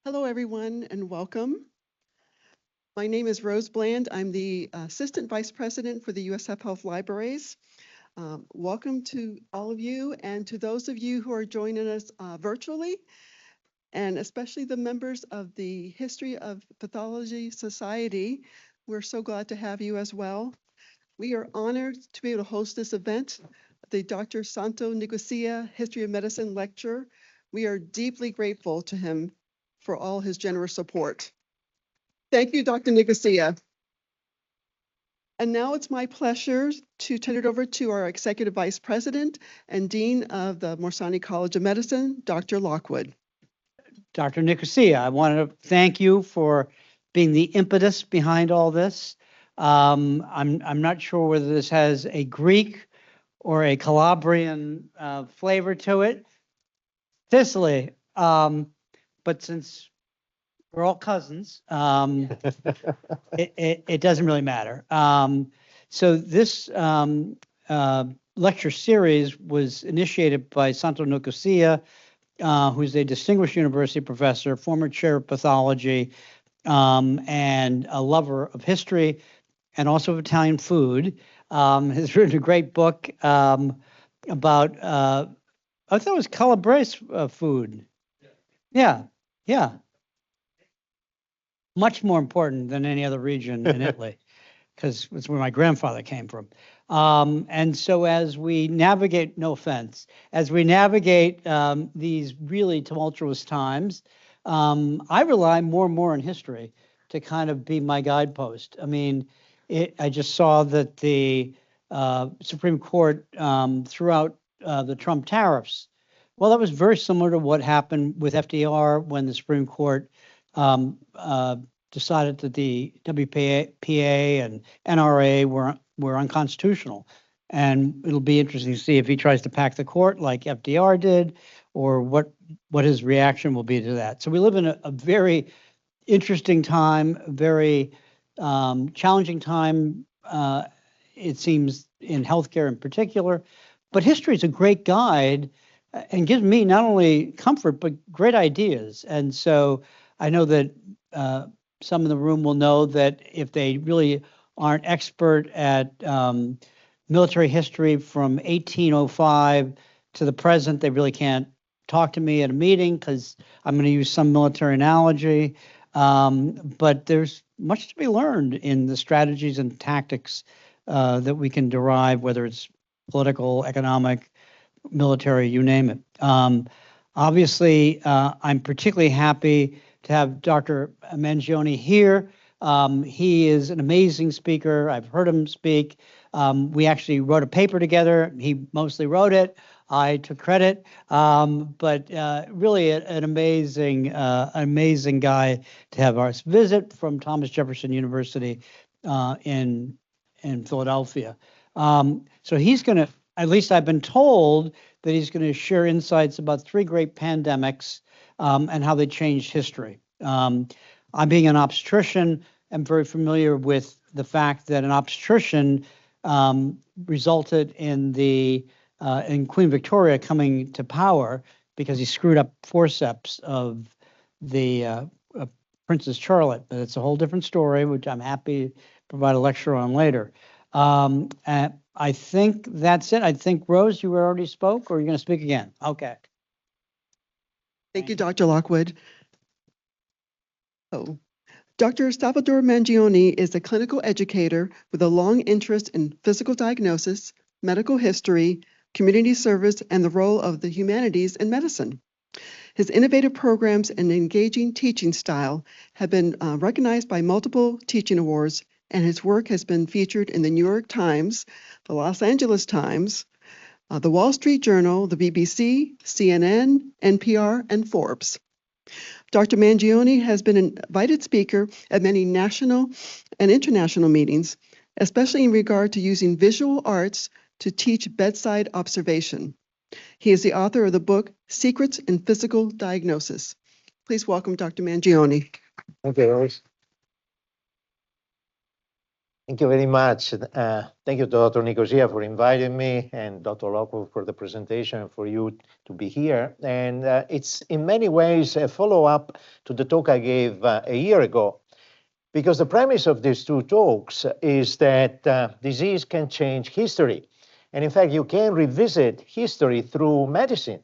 Hello, everyone, and welcome. My name is Rose Bland. I'm the Assistant Vice President for the USF Health Libraries. Welcome to all of you and to those of you who are joining us virtually, and especially the members of the History of Pathology Society. We're so glad to have you as well. We are honored to be able to host this event, the Dr. Santo Nicosia History of Medicine Lecture. We are deeply grateful to him for all his generous support. Thank you, Dr. Nicosia. And now it's my pleasure to turn it over to our Executive Vice President and Dean of the Morsani College of Medicine, Dr. Lockwood. Dr. Nicosia, I want to thank you for being the impetus behind all this. I'm not sure whether this has a Greek or a Calabrian flavor to it. Sicily, but since we're all cousins, it doesn't really matter. So this lecture series was initiated by Santo Nicosia, who's a distinguished university professor, former chair of pathology, and a lover of history and also of Italian food. Has written a great book about, I thought it was Calabrese food. Yeah, yeah. Much more important than any other region in Italy, because it's where my grandfather came from. And so as we navigate, no offense, as we navigate these really tumultuous times, I rely more and more on history to kind of be my guidepost. I mean, I just saw that the Supreme Court threw out the Trump tariffs. Well, that was very similar to what happened with FDR when the Supreme Court decided that the WPA and NRA were unconstitutional. And it'll be interesting to see if he tries to pack the court like FDR did, or what his reaction will be to that. So we live in a very interesting time, very challenging time, it seems, in healthcare in particular. But history is a great guide and gives me not only comfort, but great ideas. And so I know that some in the room will know that if they really aren't expert at military history from 1805 to the present, they really can't talk to me at a meeting because I'm going to use some military analogy. But there's much to be learned in the strategies and tactics that we can derive, whether it's political, economic, military, you name it. Obviously, I'm particularly happy to have Dr. Mangione here. He is an amazing speaker. I've heard him speak. We actually wrote a paper together. He mostly wrote it. I took credit, but really an amazing guy to have us visit from Thomas Jefferson University in Philadelphia. So he's going to, at least I've been told, that he's going to share insights about three great pandemics and how they changed history. I, being an obstetrician, am very familiar with the fact that an obstetrician resulted in in Queen Victoria coming to power because he screwed up forceps of the Princess Charlotte. But it's a whole different story, which I'm happy to provide a lecture on later. And I think that's it. I think, Rose, you already spoke, or are you going to speak again? Okay. Thank you, Dr. Lockwood. Oh. Dr. Salvatore Mangione is a clinical educator with a long interest in physical diagnosis, medical history, community service, and the role of the humanities in medicine. His innovative programs and engaging teaching style have been recognized by multiple teaching awards, and his work has been featured in the New York Times, the Los Angeles Times, the Wall Street Journal, the BBC, CNN, NPR, and Forbes. Dr. Mangione has been an invited speaker at many national and international meetings, especially in regard to using visual arts to teach bedside observation. He is the author of the book, Secrets in Physical Diagnosis. Please welcome Dr. Mangione. Okay, Rose. Thank you very much. Thank you to Dr. Nicosia for inviting me and Dr. Lockwood for the presentation and for you to be here. And it's in many ways a follow-up to the talk I gave a year ago, because the premise of these two talks is that disease can change history. And in fact, you can revisit history through medicine.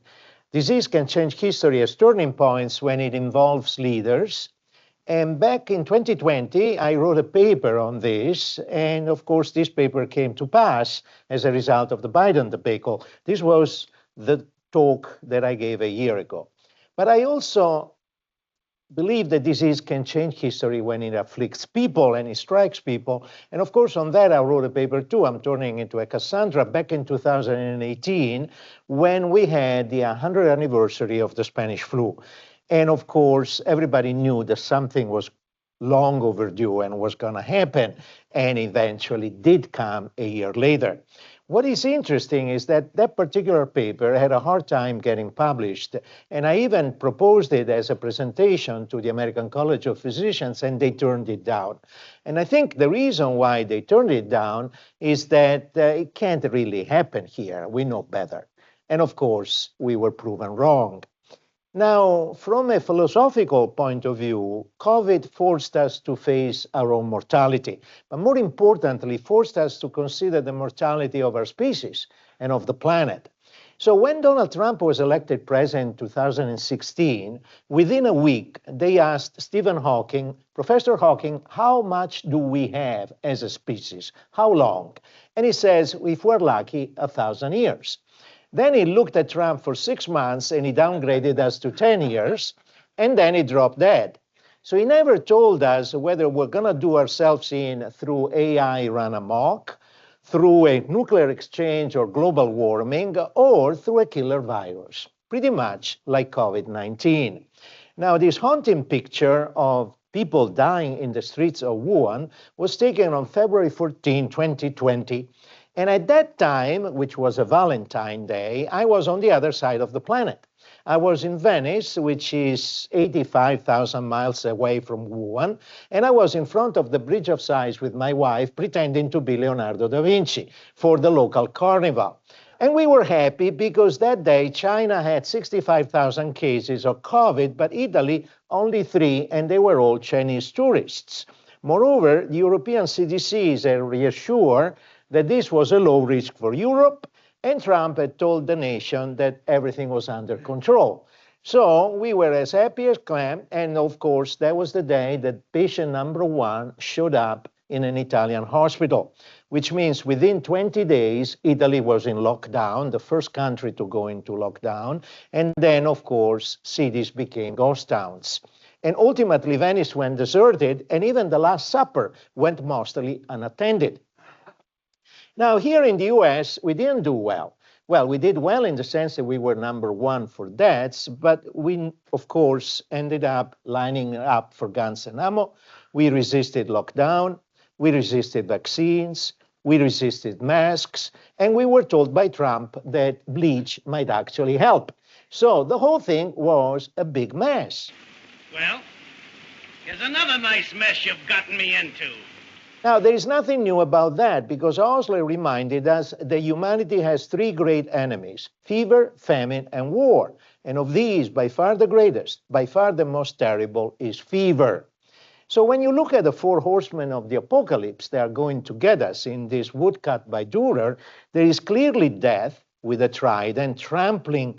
Disease can change history as turning points when it involves leaders. And back in 2020, I wrote a paper on this. And of course, this paper came to pass as a result of the Biden debacle. This was the talk that I gave a year ago. But I also believe that disease can change history when it afflicts people and it strikes people. And of course, on that, I wrote a paper too. I'm turning into a Cassandra back in 2018, when we had the 100th anniversary of the Spanish flu. And of course, everybody knew that something was long overdue and was going to happen, and eventually did come a year later. What is interesting is that that particular paper had a hard time getting published, and I even proposed it as a presentation to the American College of Physicians, and they turned it down. And I think the reason why they turned it down is that it can't really happen here. We know better. And of course, we were proven wrong. Now, from a philosophical point of view, COVID forced us to face our own mortality, but more importantly, forced us to consider the mortality of our species and of the planet. So when Donald Trump was elected president in 2016, within a week, they asked Stephen Hawking, Professor Hawking, how much do we have as a species? How long? And he says, if we're lucky, 1,000 years. Then he looked at Trump for 6 months and he downgraded us to 10 years, and then he dropped dead. So he never told us whether we're going to do ourselves in through AI run amok, through a nuclear exchange or global warming, or through a killer virus, pretty much like COVID-19. Now, this haunting picture of people dying in the streets of Wuhan was taken on February 14, 2020. And at that time, which was a Valentine Day, I was on the other side of the planet. I was in Venice, which is 85,000 miles away from Wuhan, and I was in front of the Bridge of Sighs with my wife, pretending to be Leonardo da Vinci for the local carnival. And we were happy because that day China had 65,000 cases of COVID, but Italy only 3, and they were all Chinese tourists. Moreover, the European CDCs are reassured that this was a low risk for Europe, and Trump had told the nation that everything was under control. So we were as happy as clam, and of course, that was the day that patient number 1 showed up in an Italian hospital, which means within 20 days, Italy was in lockdown, the first country to go into lockdown, and then, of course, cities became ghost towns. And ultimately, Venice went deserted, and even the Last Supper went mostly unattended. Now, here in the US, we didn't do well. Well, we did well in the sense that we were number 1 for deaths, but we, of course, ended up lining up for guns and ammo. We resisted lockdown, we resisted vaccines, we resisted masks, and we were told by Trump that bleach might actually help. So the whole thing was a big mess. Well, here's another nice mess you've gotten me into. Now, there is nothing new about that, because Osler reminded us that humanity has 3 great enemies: fever, famine, and war. And of these, by far the greatest, by far the most terrible, is fever. So when you look at the 4 horsemen of the apocalypse that are going to get us in this woodcut by Dürer, there is clearly death with a trident trampling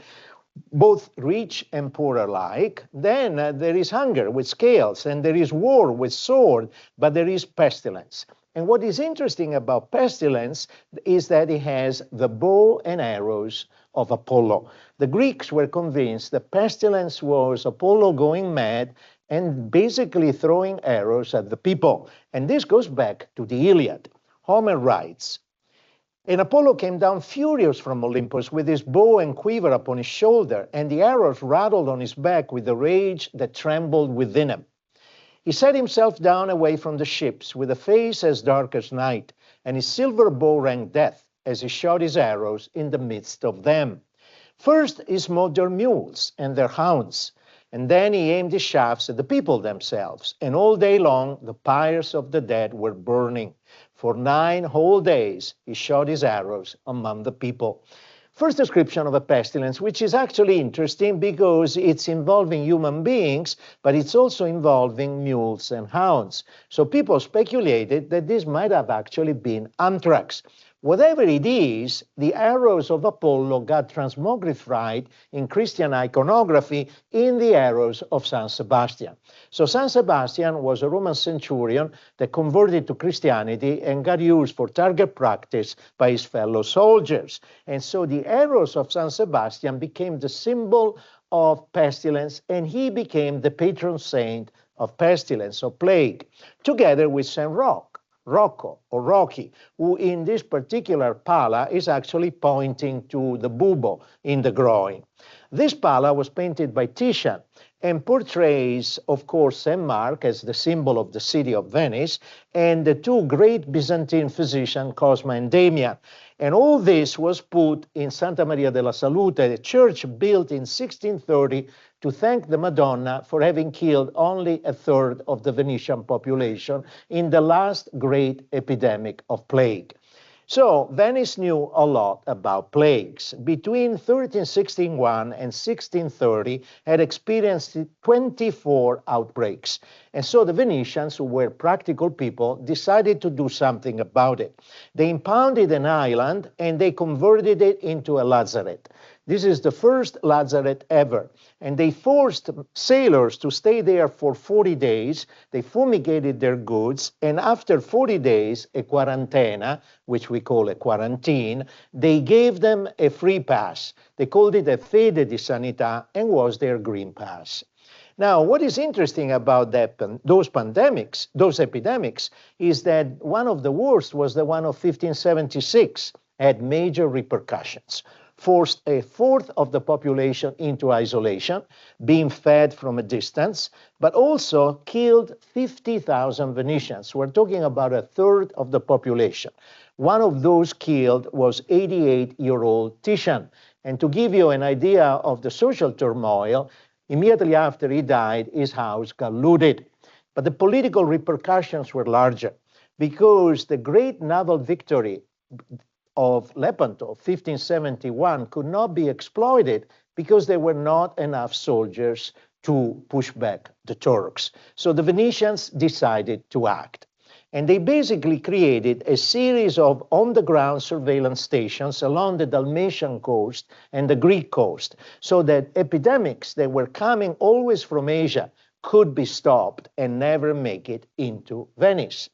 both rich and poor alike. Then there is hunger with scales, and there is war with sword, but there is pestilence. And what is interesting about pestilence is that it has the bow and arrows of Apollo. The Greeks were convinced that pestilence was Apollo going mad and basically throwing arrows at the people. And this goes back to the Iliad. Homer writes, and Apollo came down furious from Olympus with his bow and quiver upon his shoulder, and the arrows rattled on his back with the rage that trembled within him. He set himself down away from the ships with a face as dark as night, and his silver bow rang death as he shot his arrows in the midst of them. First he smote their mules and their hounds, and then he aimed his shafts at the people themselves, and all day long the pyres of the dead were burning. For 9 whole days, he shot his arrows among the people. First description of a pestilence, which is actually interesting because it's involving human beings, but it's also involving mules and hounds. So people speculated that this might have actually been anthrax. Whatever it is, the arrows of Apollo got transmogrified in Christian iconography in the arrows of San Sebastian. So San Sebastian was a Roman centurion that converted to Christianity and got used for target practice by his fellow soldiers. And so the arrows of San Sebastian became the symbol of pestilence, and he became the patron saint of pestilence, or plague, together with Saint Rocco, or Rocky, who in this particular pala is actually pointing to the bubo in the groin. This pala was painted by Titian and portrays, of course, St. Mark as the symbol of the city of Venice, and the 2 great Byzantine physicians, Cosma and Damian. And all this was put in Santa Maria della Salute, a church built in 1630 to thank the Madonna for having killed only a third of the Venetian population in the last great epidemic of plague. So Venice knew a lot about plagues. Between 1361 and 1630 had experienced 24 outbreaks. And so the Venetians, who were practical people, decided to do something about it. They impounded an island and they converted it into a lazaret. This is the first lazaret ever. And they forced sailors to stay there for 40 days. They fumigated their goods. And after 40 days, a quarantena, which we call a quarantine, they gave them a free pass. They called it a fede di sanità and was their green pass. Now, what is interesting about those epidemics, is that one of the worst was the one of 1576, had major repercussions. Forced a fourth of the population into isolation, being fed from a distance, but also killed 50,000 Venetians. We're talking about a third of the population. One of those killed was 88-year-old Titian. And to give you an idea of the social turmoil, immediately after he died, his house got looted. But the political repercussions were larger, because the great naval victory of Lepanto, 1571, could not be exploited because there were not enough soldiers to push back the Turks. So the Venetians decided to act. And they basically created a series of on-the-ground surveillance stations along the Dalmatian coast and the Greek coast, so that epidemics that were coming always from Asia could be stopped and never make it into Venice.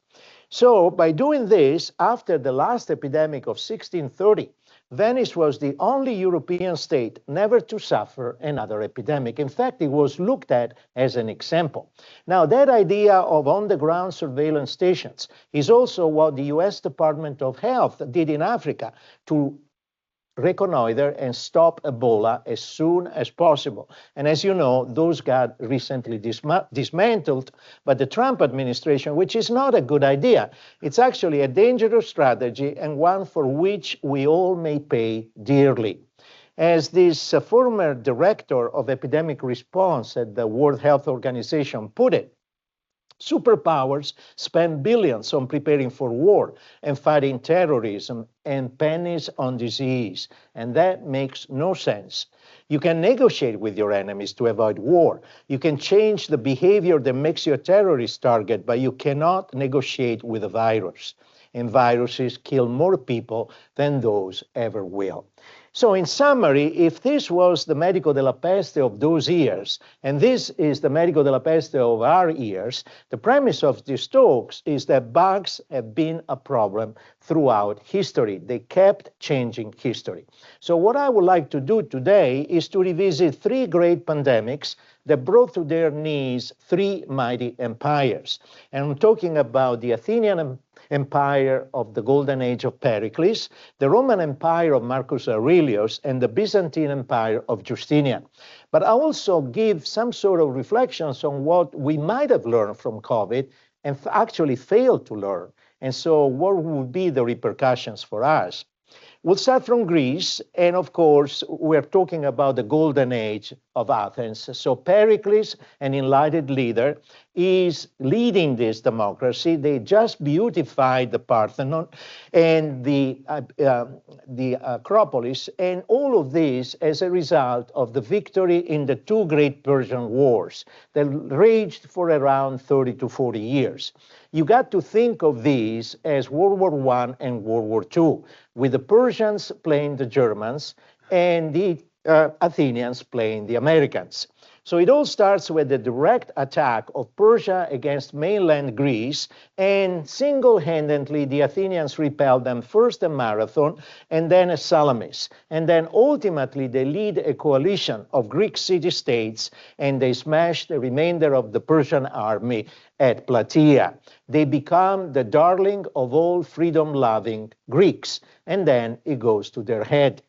So by doing this, after the last epidemic of 1630, Venice was the only European state never to suffer another epidemic. In fact, it was looked at as an example. Now, that idea of on-the-ground surveillance stations is also what the US Department of Health did in Africa to reconnoiter and stop Ebola as soon as possible. And as you know, those got recently dismantled by the Trump administration, which is not a good idea. It's actually a dangerous strategy and one for which we all may pay dearly. As this former director of epidemic response at the World Health Organization put it, superpowers spend billions on preparing for war and fighting terrorism and pennies on disease, and that makes no sense. You can negotiate with your enemies to avoid war. You can change the behavior that makes you a terrorist target, but you cannot negotiate with a virus. And viruses kill more people than those ever will. So in summary, if this was the Medico della Peste of those years, and this is the Medico della Peste of our years, the premise of these talks is that bugs have been a problem throughout history. They kept changing history. So what I would like to do today is to revisit 3 great pandemics that brought to their knees 3 mighty empires. And I'm talking about the Athenian Empire of the Golden Age of Pericles, the Roman Empire of Marcus Aurelius, and the Byzantine Empire of Justinian. But I also give some sort of reflections on what we might have learned from COVID and actually failed to learn. And so what would be the repercussions for us? We'll start from Greece, and of course, we're talking about the golden age of Athens. So Pericles, an enlightened leader, is leading this democracy. They just beautified the Parthenon and the Acropolis, and all of this as a result of the victory in the two great Persian wars that raged for around 30 to 40 years. You got to think of these as World War I and World War II, with the Persians playing the Germans and the Athenians playing the Americans. So it all starts with the direct attack of Persia against mainland Greece, and single-handedly the Athenians repelled them, first a Marathon and then a Salamis. And then ultimately they lead a coalition of Greek city-states, and they smash the remainder of the Persian army at Plataea. They become the darling of all freedom-loving Greeks, and then it goes to their head.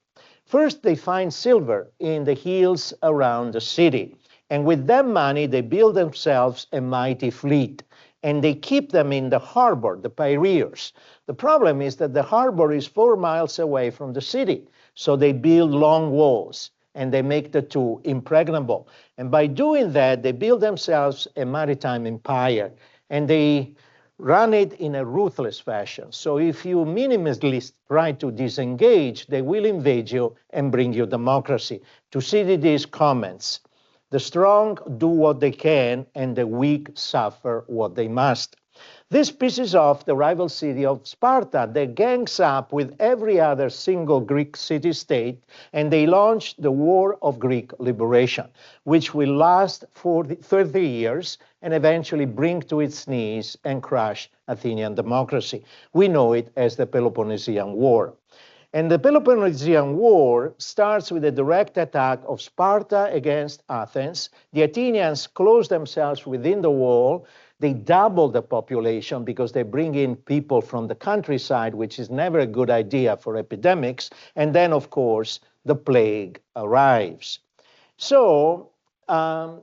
First, they find silver in the hills around the city. And with that money, they build themselves a mighty fleet. And they keep them in the harbor, the Piraeus. The problem is that the harbor is 4 miles away from the city. So they build long walls, and they make the two impregnable. And by doing that, they build themselves a maritime empire. And they run it in a ruthless fashion. So if you minimally try to disengage, they will invade you and bring you democracy. Thucydides comments, "The strong do what they can, and the weak suffer what they must." This pisses off the rival city of Sparta that gangs up with every other single Greek city-state, and they launch the War of Greek Liberation, which will last for 30 years and eventually bring to its knees and crush Athenian democracy. We know it as the Peloponnesian War. And the Peloponnesian War starts with a direct attack of Sparta against Athens. The Athenians close themselves within the wall. They double the population because they bring in people from the countryside, which is never a good idea for epidemics. And then, of course, the plague arrives. So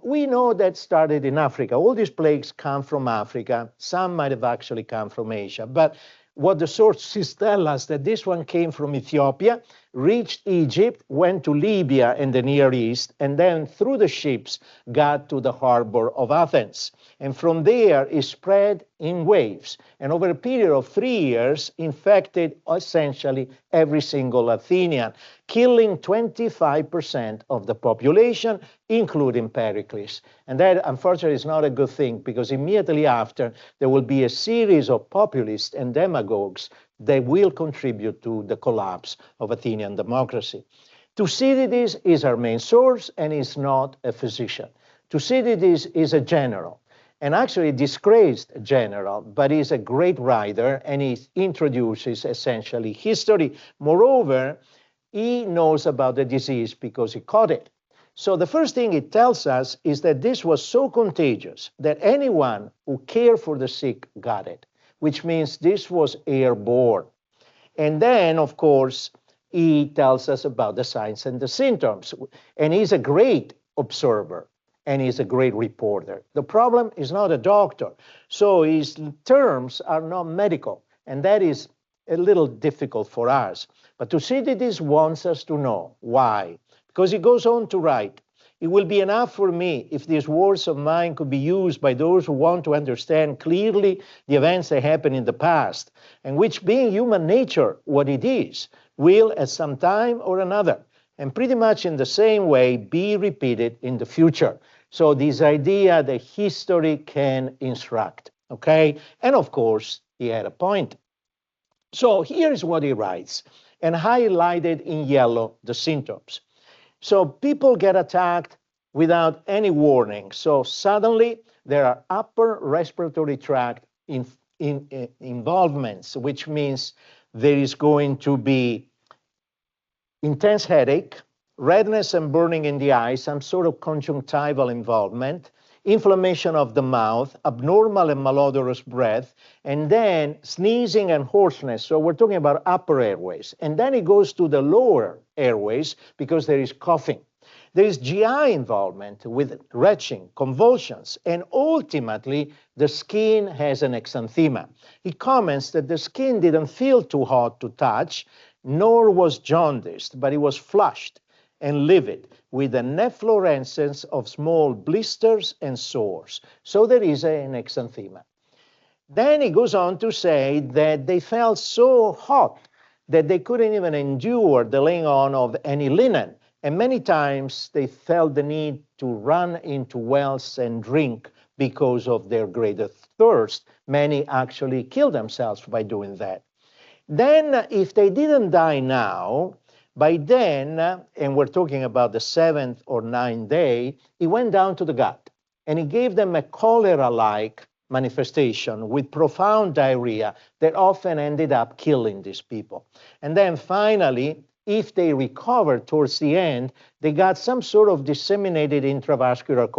we know that started in Africa. All these plagues come from Africa. Some might have actually come from Asia. But what the sources tell us that this one came from Ethiopia, reached Egypt, went to Libya and the Near East, and then through the ships got to the harbor of Athens. And from there it spread in waves. And over a period of 3 years, infected essentially every single Athenian, killing 25% of the population, including Pericles. And that, unfortunately, is not a good thing, because immediately after, there will be a series of populists and demagogues that will contribute to the collapse of Athenian democracy. Thucydides is our main source, and is not a physician. Thucydides is a general, and actually a disgraced general, but he's a great writer, and he introduces essentially history. Moreover, he knows about the disease because he caught it. So the first thing it tells us is that this was so contagious that anyone who cared for the sick got it, which means this was airborne. And then, of course, he tells us about the signs and the symptoms. And he's a great observer, and he's a great reporter. The problem is not a doctor. So his terms are not medical, and that is a little difficult for us. But Thucydides wants us to know why. Because he goes on to write, "It will be enough for me if these words of mine could be used by those who want to understand clearly the events that happened in the past, and which, being human nature what it is, will at some time or another, and pretty much in the same way, be repeated in the future." So this idea that history can instruct, okay? And of course, he had a point. So here's what he writes, and highlighted in yellow the symptoms. So people get attacked without any warning. So suddenly there are upper respiratory tract involvements, which means there is going to be intense headache, redness and burning in the eyes, some sort of conjunctival involvement, inflammation of the mouth, abnormal and malodorous breath, and then sneezing and hoarseness. So we're talking about upper airways. And then it goes to the lower airways because there is coughing. There is GI involvement with retching, convulsions, and ultimately the skin has an exanthema. He comments that the skin didn't feel too hot to touch, nor was jaundiced, but he was flushed and livid, with an efflorescence of small blisters and sores. So there is an exanthema. Then he goes on to say that they felt so hot that they couldn't even endure the laying on of any linen. And many times they felt the need to run into wells and drink because of their greater thirst. Many actually killed themselves by doing that. Then, if they didn't die now, by then, and we're talking about the 7th or 9th day, he went down to the gut and he gave them a cholera-like manifestation with profound diarrhea that often ended up killing these people. And then finally, if they recovered towards the end, they got some sort of disseminated intravascular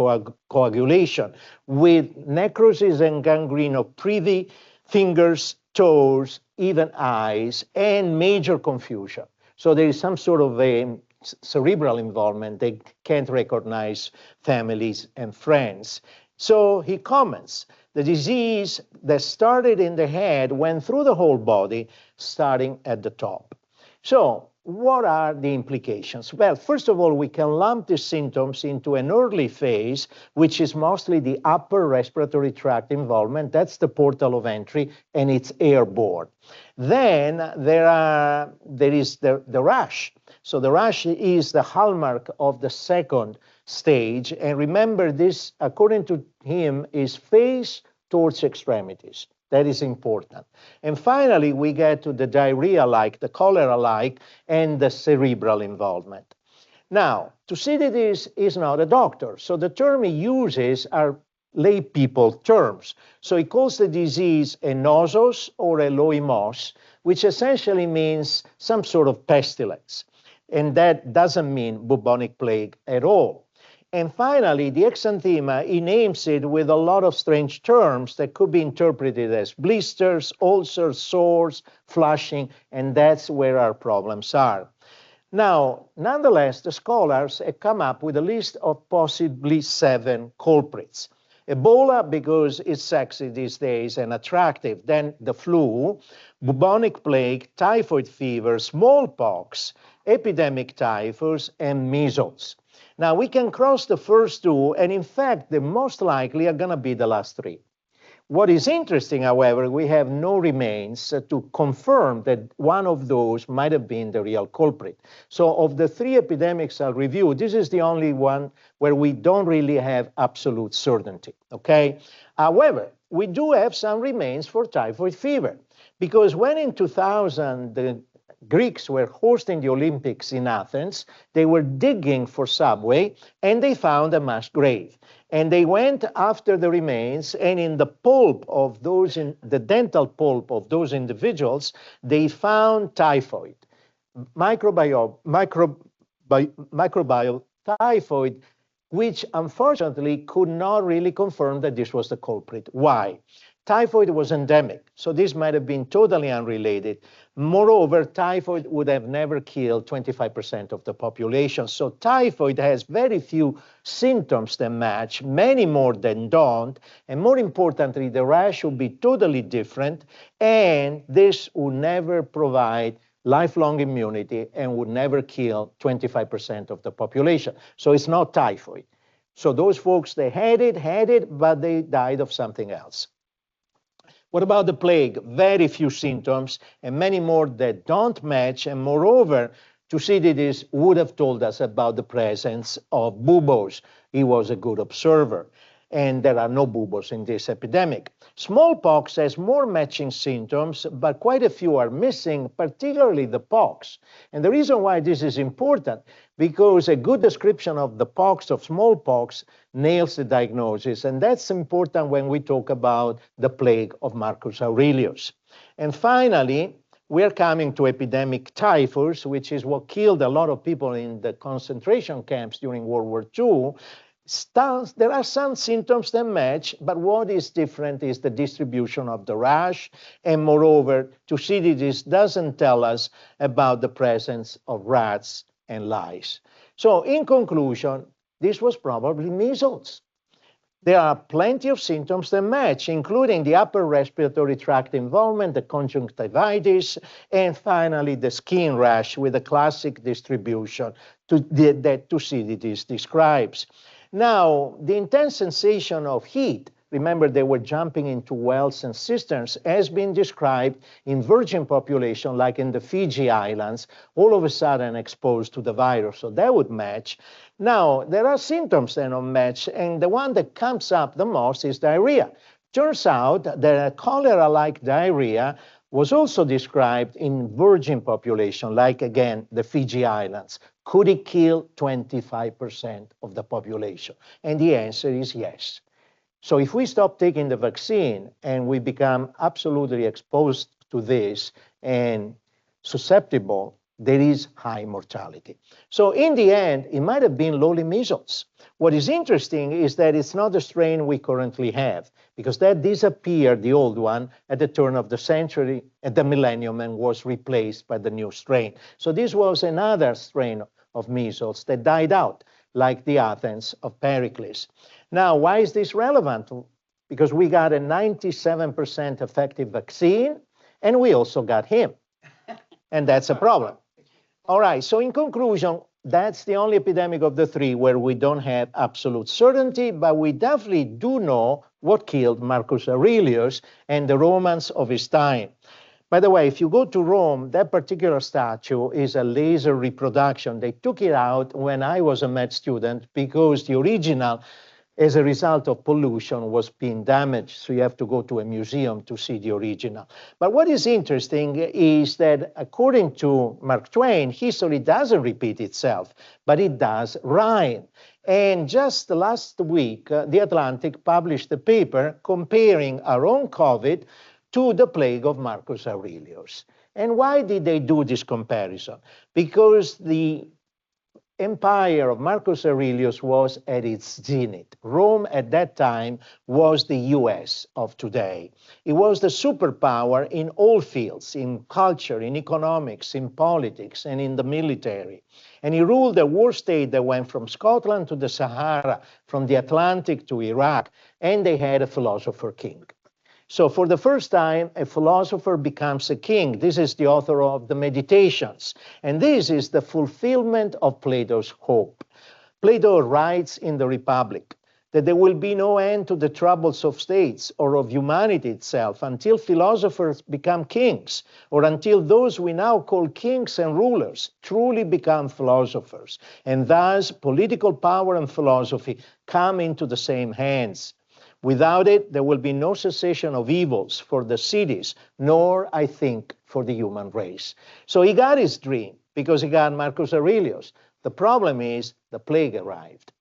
coagulation with necrosis and gangrene of privy, fingers, toes, even eyes, and major confusion. So there is some sort of a cerebral involvement. They can't recognize families and friends. So he comments, the disease that started in the head went through the whole body, starting at the top. So what are the implications? Well, first of all, we can lump the symptoms into an early phase, which is mostly the upper respiratory tract involvement. That's the portal of entry, and it's airborne. Then there is the rash. So the rash is the hallmark of the second stage. And remember, this, according to him, is face towards extremities. That is important. And finally, we get to the diarrhea-like, the cholera-like, and the cerebral involvement. Now, Thucydides is not a doctor, so the term he uses are lay people terms. So he calls the disease a nosos or a loimos, which essentially means some sort of pestilence. And that doesn't mean bubonic plague at all. And finally, the exanthema, he names it with a lot of strange terms that could be interpreted as blisters, ulcers, sores, flushing, and that's where our problems are. Now, nonetheless, the scholars have come up with a list of possibly 7 culprits. Ebola, because it's sexy these days and attractive, then the flu, bubonic plague, typhoid fever, smallpox, epidemic typhus, and measles. Now, we can cross the first 2, and in fact, the most likely are going to be the last 3. What is interesting, however, we have no remains to confirm that one of those might have been the real culprit. So of the 3 epidemics I'll review, this is the only one where we don't really have absolute certainty, okay? However, we do have some remains for typhoid fever, because when in 2000, the Greeks were hosting the Olympics in Athens, they were digging for subway, and they found a mass grave. And they went after the remains, and in the pulp of those, the dental pulp of those individuals, they found typhoid, microbial typhoid, which unfortunately could not really confirm that this was the culprit. Why? Typhoid was endemic, so this might have been totally unrelated. Moreover, typhoid would have never killed 25% of the population. So typhoid has very few symptoms that match, many more than don't. And more importantly, the rash would be totally different, and this would never provide lifelong immunity and would never kill 25% of the population. So it's not typhoid. So those folks, they had it, but they died of something else. What about the plague? Very few symptoms and many more that don't match. And moreover, Thucydides would have told us about the presence of buboes. He was a good observer. And there are no buboes in this epidemic. Smallpox has more matching symptoms, but quite a few are missing, particularly the pox. And the reason why this is important, because a good description of the pox, of smallpox, nails the diagnosis. And that's important when we talk about the plague of Marcus Aurelius. And finally, we're coming to epidemic typhus, which is what killed a lot of people in the concentration camps during World War II. There are some symptoms that match, but what is different is the distribution of the rash. And moreover, Thucydides doesn't tell us about the presence of rats and lice. So in conclusion, this was probably measles. There are plenty of symptoms that match, including the upper respiratory tract involvement, the conjunctivitis, and finally the skin rash with the classic distribution that Thucydides describes. Now, the intense sensation of heat, remember they were jumping into wells and cisterns, has been described in virgin population like in the Fiji Islands, all of a sudden exposed to the virus, so that would match. Now, there are symptoms that don't match, and the one that comes up the most is diarrhea. Turns out that a cholera-like diarrhea was also described in virgin population, like, again, the Fiji Islands. Could it kill 25% of the population? And the answer is yes. So if we stop taking the vaccine and we become absolutely exposed to this and susceptible, there is high mortality. So in the end, it might have been lowly measles. What is interesting is that it's not the strain we currently have, because that disappeared, the old one, at the turn of the century, at the millennium, and was replaced by the new strain. So this was another strain of measles that died out, like the Athens of Pericles. Now, why is this relevant? Because we got a 97% effective vaccine, and we also got him. And that's a problem. All right, so in conclusion, that's the only epidemic of the three where we don't have absolute certainty, but we definitely do know what killed Marcus Aurelius and the Romans of his time. By the way, if you go to Rome, that particular statue is a laser reproduction. They took it out when I was a med student because the original, as a result of pollution, was being damaged. So you have to go to a museum to see the original. But what is interesting is that according to Mark Twain, history doesn't repeat itself, but it does rhyme. And just last week, The Atlantic published a paper comparing our own COVID to the plague of Marcus Aurelius. And why did they do this comparison? Because the empire of Marcus Aurelius was at its zenith. Rome at that time was the US of today. It was the superpower in all fields, in culture, in economics, in politics, and in the military. And he ruled a war state that went from Scotland to the Sahara, from the Atlantic to Iraq, and they had a philosopher king. So for the first time, a philosopher becomes a king. This is the author of the Meditations. And this is the fulfillment of Plato's hope. Plato writes in the Republic that there will be no end to the troubles of states or of humanity itself until philosophers become kings, or until those we now call kings and rulers truly become philosophers. And thus, political power and philosophy come into the same hands. Without it, there will be no cessation of evils for the cities, nor, I think, for the human race. So he got his dream because he got Marcus Aurelius. The problem is the plague arrived.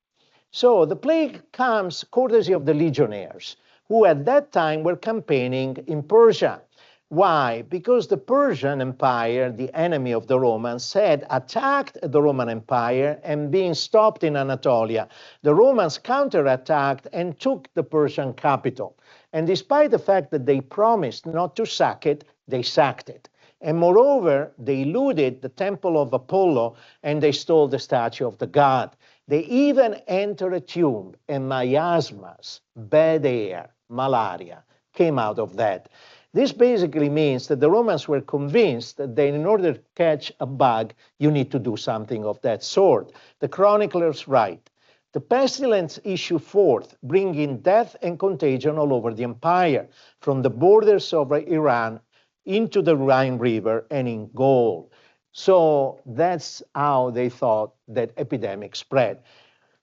So the plague comes courtesy of the legionnaires, who at that time were campaigning in Persia. Why? Because the Persian Empire, the enemy of the Romans, had attacked the Roman Empire and being stopped in Anatolia. The Romans counterattacked and took the Persian capital. And despite the fact that they promised not to sack it, they sacked it. And moreover, they looted the temple of Apollo and they stole the statue of the god. They even entered a tomb, and miasmas, bad air, malaria, came out of that. This basically means that the Romans were convinced that in order to catch a bug, you need to do something of that sort. The chroniclers write, the pestilence issued forth, bringing death and contagion all over the empire, from the borders of Iran into the Rhine River and in Gaul. So that's how they thought that epidemic spread.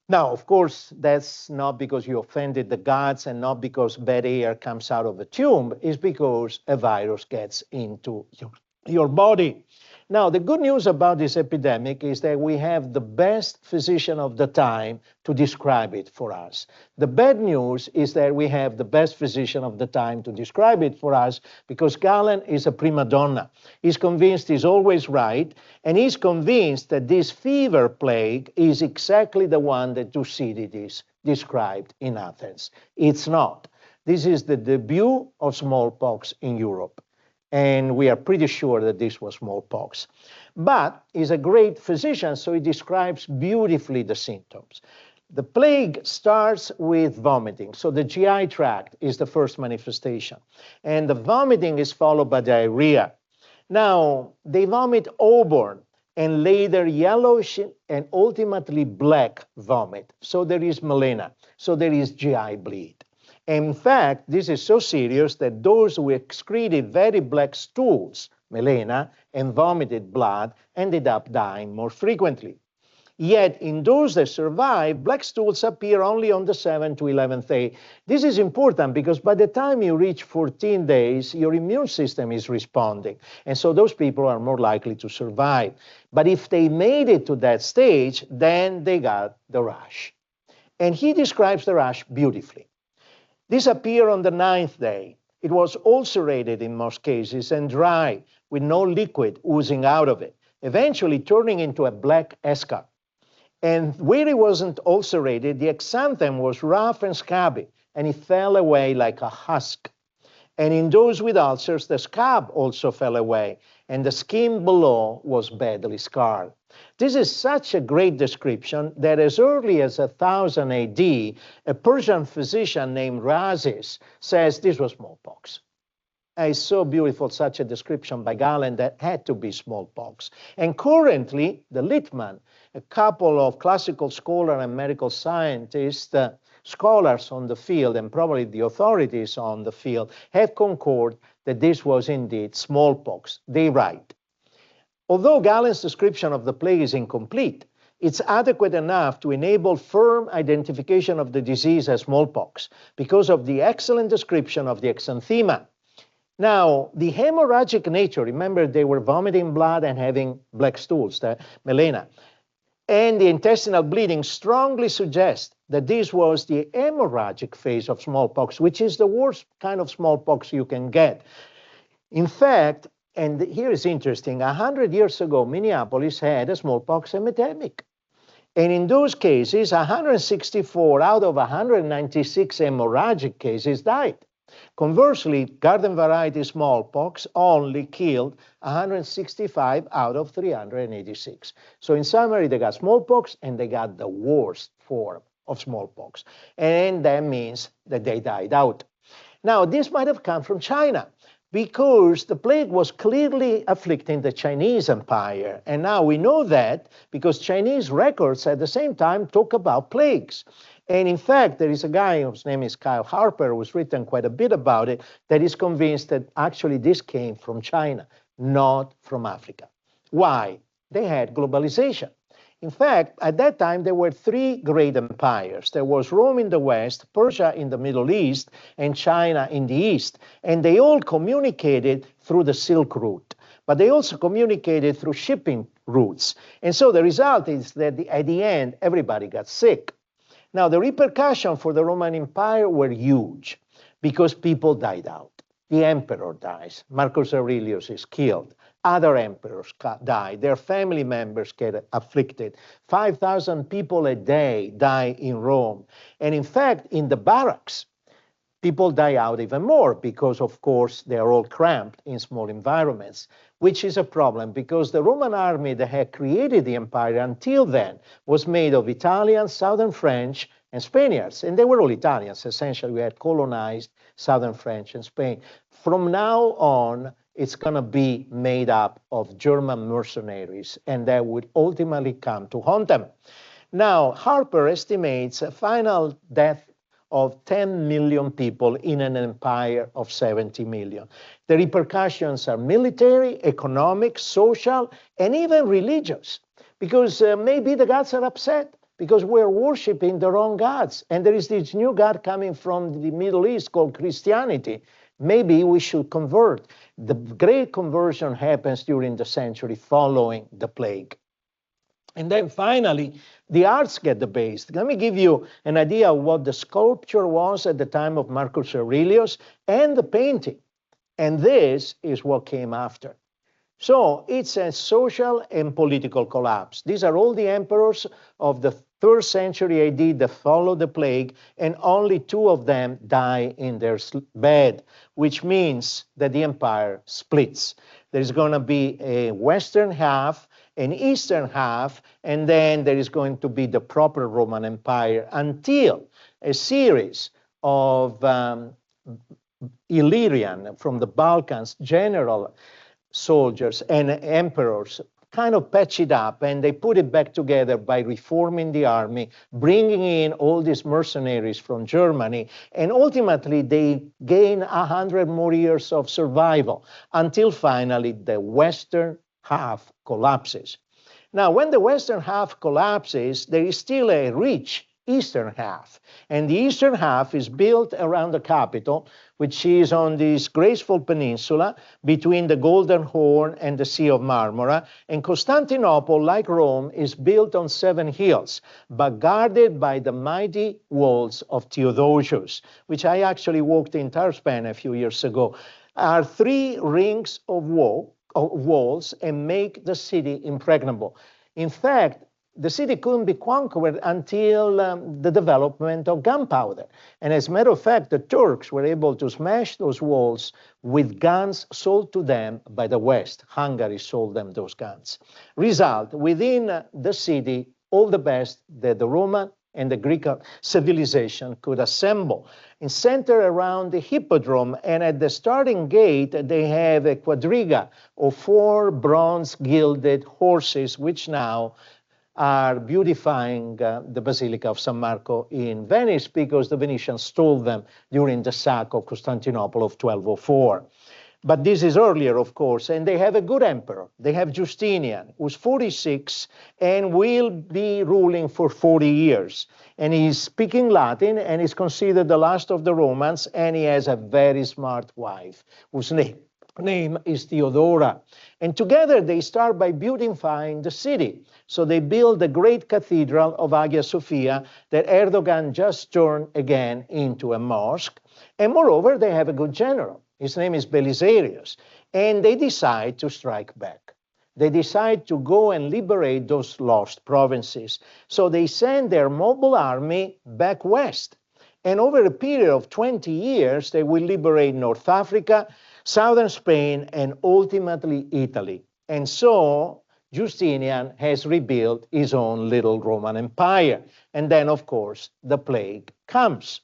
Now, of course, that's not because you offended the gods and not because bad air comes out of a tomb. It's because a virus gets into your body. Now, the good news about this epidemic is that we have the best physician of the time to describe it for us. The bad news is that we have the best physician of the time to describe it for us because Galen is a prima donna. He's convinced he's always right, and he's convinced that this fever plague is exactly the one that Thucydides described in Athens. It's not. This is the debut of smallpox in Europe. And we are pretty sure that this was smallpox. But he's a great physician, so he describes beautifully the symptoms. The plague starts with vomiting. So the GI tract is the first manifestation. And the vomiting is followed by diarrhea. Now, they vomit auburn and later yellowish and ultimately black vomit. So there is melena. So there is GI bleed. In fact, this is so serious that those who excreted very black stools, melena, and vomited blood ended up dying more frequently. Yet in those that survive, black stools appear only on the 7th to 11th day. This is important because by the time you reach 14 days, your immune system is responding. And so those people are more likely to survive. But if they made it to that stage, then they got the rash. And he describes the rash beautifully. This appeared on the 9th day. It was ulcerated in most cases and dry, with no liquid oozing out of it, eventually turning into a black eschar. And where it wasn't ulcerated, the exanthem was rough and scabby, and it fell away like a husk. And in those with ulcers, the scab also fell away, and the skin below was badly scarred. This is such a great description that as early as 1000 AD, a Persian physician named Rhazes says this was smallpox. It's so beautiful, such a description by Galen, that had to be smallpox. And currently, the Littman, a couple of classical scholars and medical scientists, scholars on the field, and probably the authorities on the field, have concurred that this was indeed smallpox. They write, although Galen's description of the plague is incomplete, it's adequate enough to enable firm identification of the disease as smallpox because of the excellent description of the exanthema. Now, the hemorrhagic nature, remember they were vomiting blood and having black stools, the melena, and the intestinal bleeding strongly suggest that this was the hemorrhagic phase of smallpox, which is the worst kind of smallpox you can get. In fact, and here is interesting, 100 years ago, Minneapolis had a smallpox epidemic. And in those cases, 164 out of 196 hemorrhagic cases died. Conversely, garden variety smallpox only killed 165 out of 386. So in summary, they got smallpox and they got the worst form of smallpox. And that means that they died out. Now, this might have come from China because the plague was clearly afflicting the Chinese empire. And now we know that because Chinese records at the same time talk about plagues. And in fact, there is a guy whose name is Kyle Harper, who's written quite a bit about it, that is convinced that actually this came from China, not from Africa. Why? They had globalization. In fact, at that time, there were three great empires. There was Rome in the West, Persia in the Middle East, and China in the East. And they all communicated through the Silk Route. But they also communicated through shipping routes. And so the result is that at the end, everybody got sick. Now, the repercussions for the Roman Empire were huge because people died out. The emperor dies. Marcus Aurelius is killed. Other emperors die. Their family members get afflicted. 5,000 people a day die in Rome. And in fact, in the barracks, people die out even more because, of course, they are all cramped in small environments, which is a problem because the Roman army that had created the empire until then was made of Italians, Southern French, and Spaniards. And they were all Italians, essentially. We had colonized Southern French and Spain. From now on, it's going to be made up of German mercenaries, and that would ultimately come to haunt them. Now, Harper estimates a final death of 10 million people in an empire of 70 million. The repercussions are military, economic, social, and even religious, because maybe the gods are upset because we're worshiping the wrong gods. And there is this new god coming from the Middle East called Christianity. Maybe we should convert. The great conversion happens during the century following the plague. And then finally, the arts get the base. Let me give you an idea of what the sculpture was at the time of Marcus Aurelius and the painting. And this is what came after. So it's a social and political collapse. These are all the emperors of the 3rd century AD that followed the plague, and only 2 of them die in their bed, which means that the empire splits. There's going to be a western half, an eastern half, and then there is going to be the proper Roman Empire until a series of Illyrian, from the Balkans, general soldiers and emperors kind of patch it up, and they put it back together by reforming the army, bringing in all these mercenaries from Germany, and ultimately they gain 100 more years of survival until finally the western half collapses. Now, when the western half collapses, there is still a rich eastern half, and the eastern half is built around the capital, which is on this graceful peninsula between the Golden Horn and the Sea of Marmara. And Constantinople, like Rome, is built on 7 hills, but guarded by the mighty walls of Theodosius, which I actually walked the entire span a few years ago, are 3 rings of walls and make the city impregnable. In fact, the city couldn't be conquered until the development of gunpowder. And as a matter of fact, the Turks were able to smash those walls with guns sold to them by the West. Hungary sold them those guns. Result, within the city, all the best that the Roman and the Greek civilization could assemble. And center around the hippodrome, and at the starting gate, they have a quadriga of 4 bronze gilded horses, which now are beautifying the Basilica of San Marco in Venice, because the Venetians stole them during the sack of Constantinople of 1204. But this is earlier, of course, and they have a good emperor. They have Justinian, who's 46 and will be ruling for 40 years. And he's speaking Latin, and is considered the last of the Romans, and he has a very smart wife, whose name is Theodora. And together they start by beautifying the city. So they build the great cathedral of Hagia Sophia that Erdogan just turned again into a mosque. And moreover, they have a good general. His name is Belisarius. And they decide to strike back. They decide to go and liberate those lost provinces. So they send their mobile army back west. And over a period of 20 years, they will liberate North Africa, southern Spain, and ultimately Italy. And so Justinian has rebuilt his own little Roman Empire. And then, of course, the plague comes.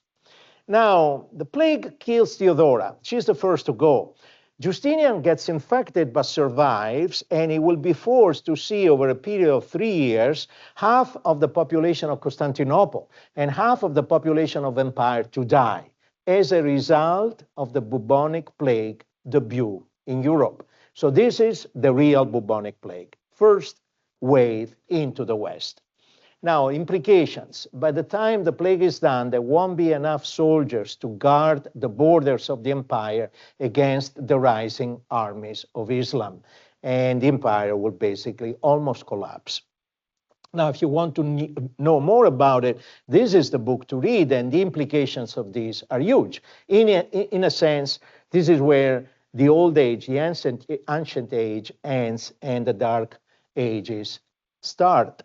Now, the plague kills Theodora. She's the first to go. Justinian gets infected but survives, and he will be forced to see over a period of 3 years half of the population of Constantinople and half of the population of empire to die as a result of the bubonic plague debut in Europe. So this is the real bubonic plague, first wave into the West. Now, implications. By the time the plague is done, there won't be enough soldiers to guard the borders of the empire against the rising armies of Islam. And the empire will basically almost collapse. Now, if you want to know more about it, this is the book to read, and the implications of these are huge. In a sense, this is where the old age, the ancient age ends and the dark ages start.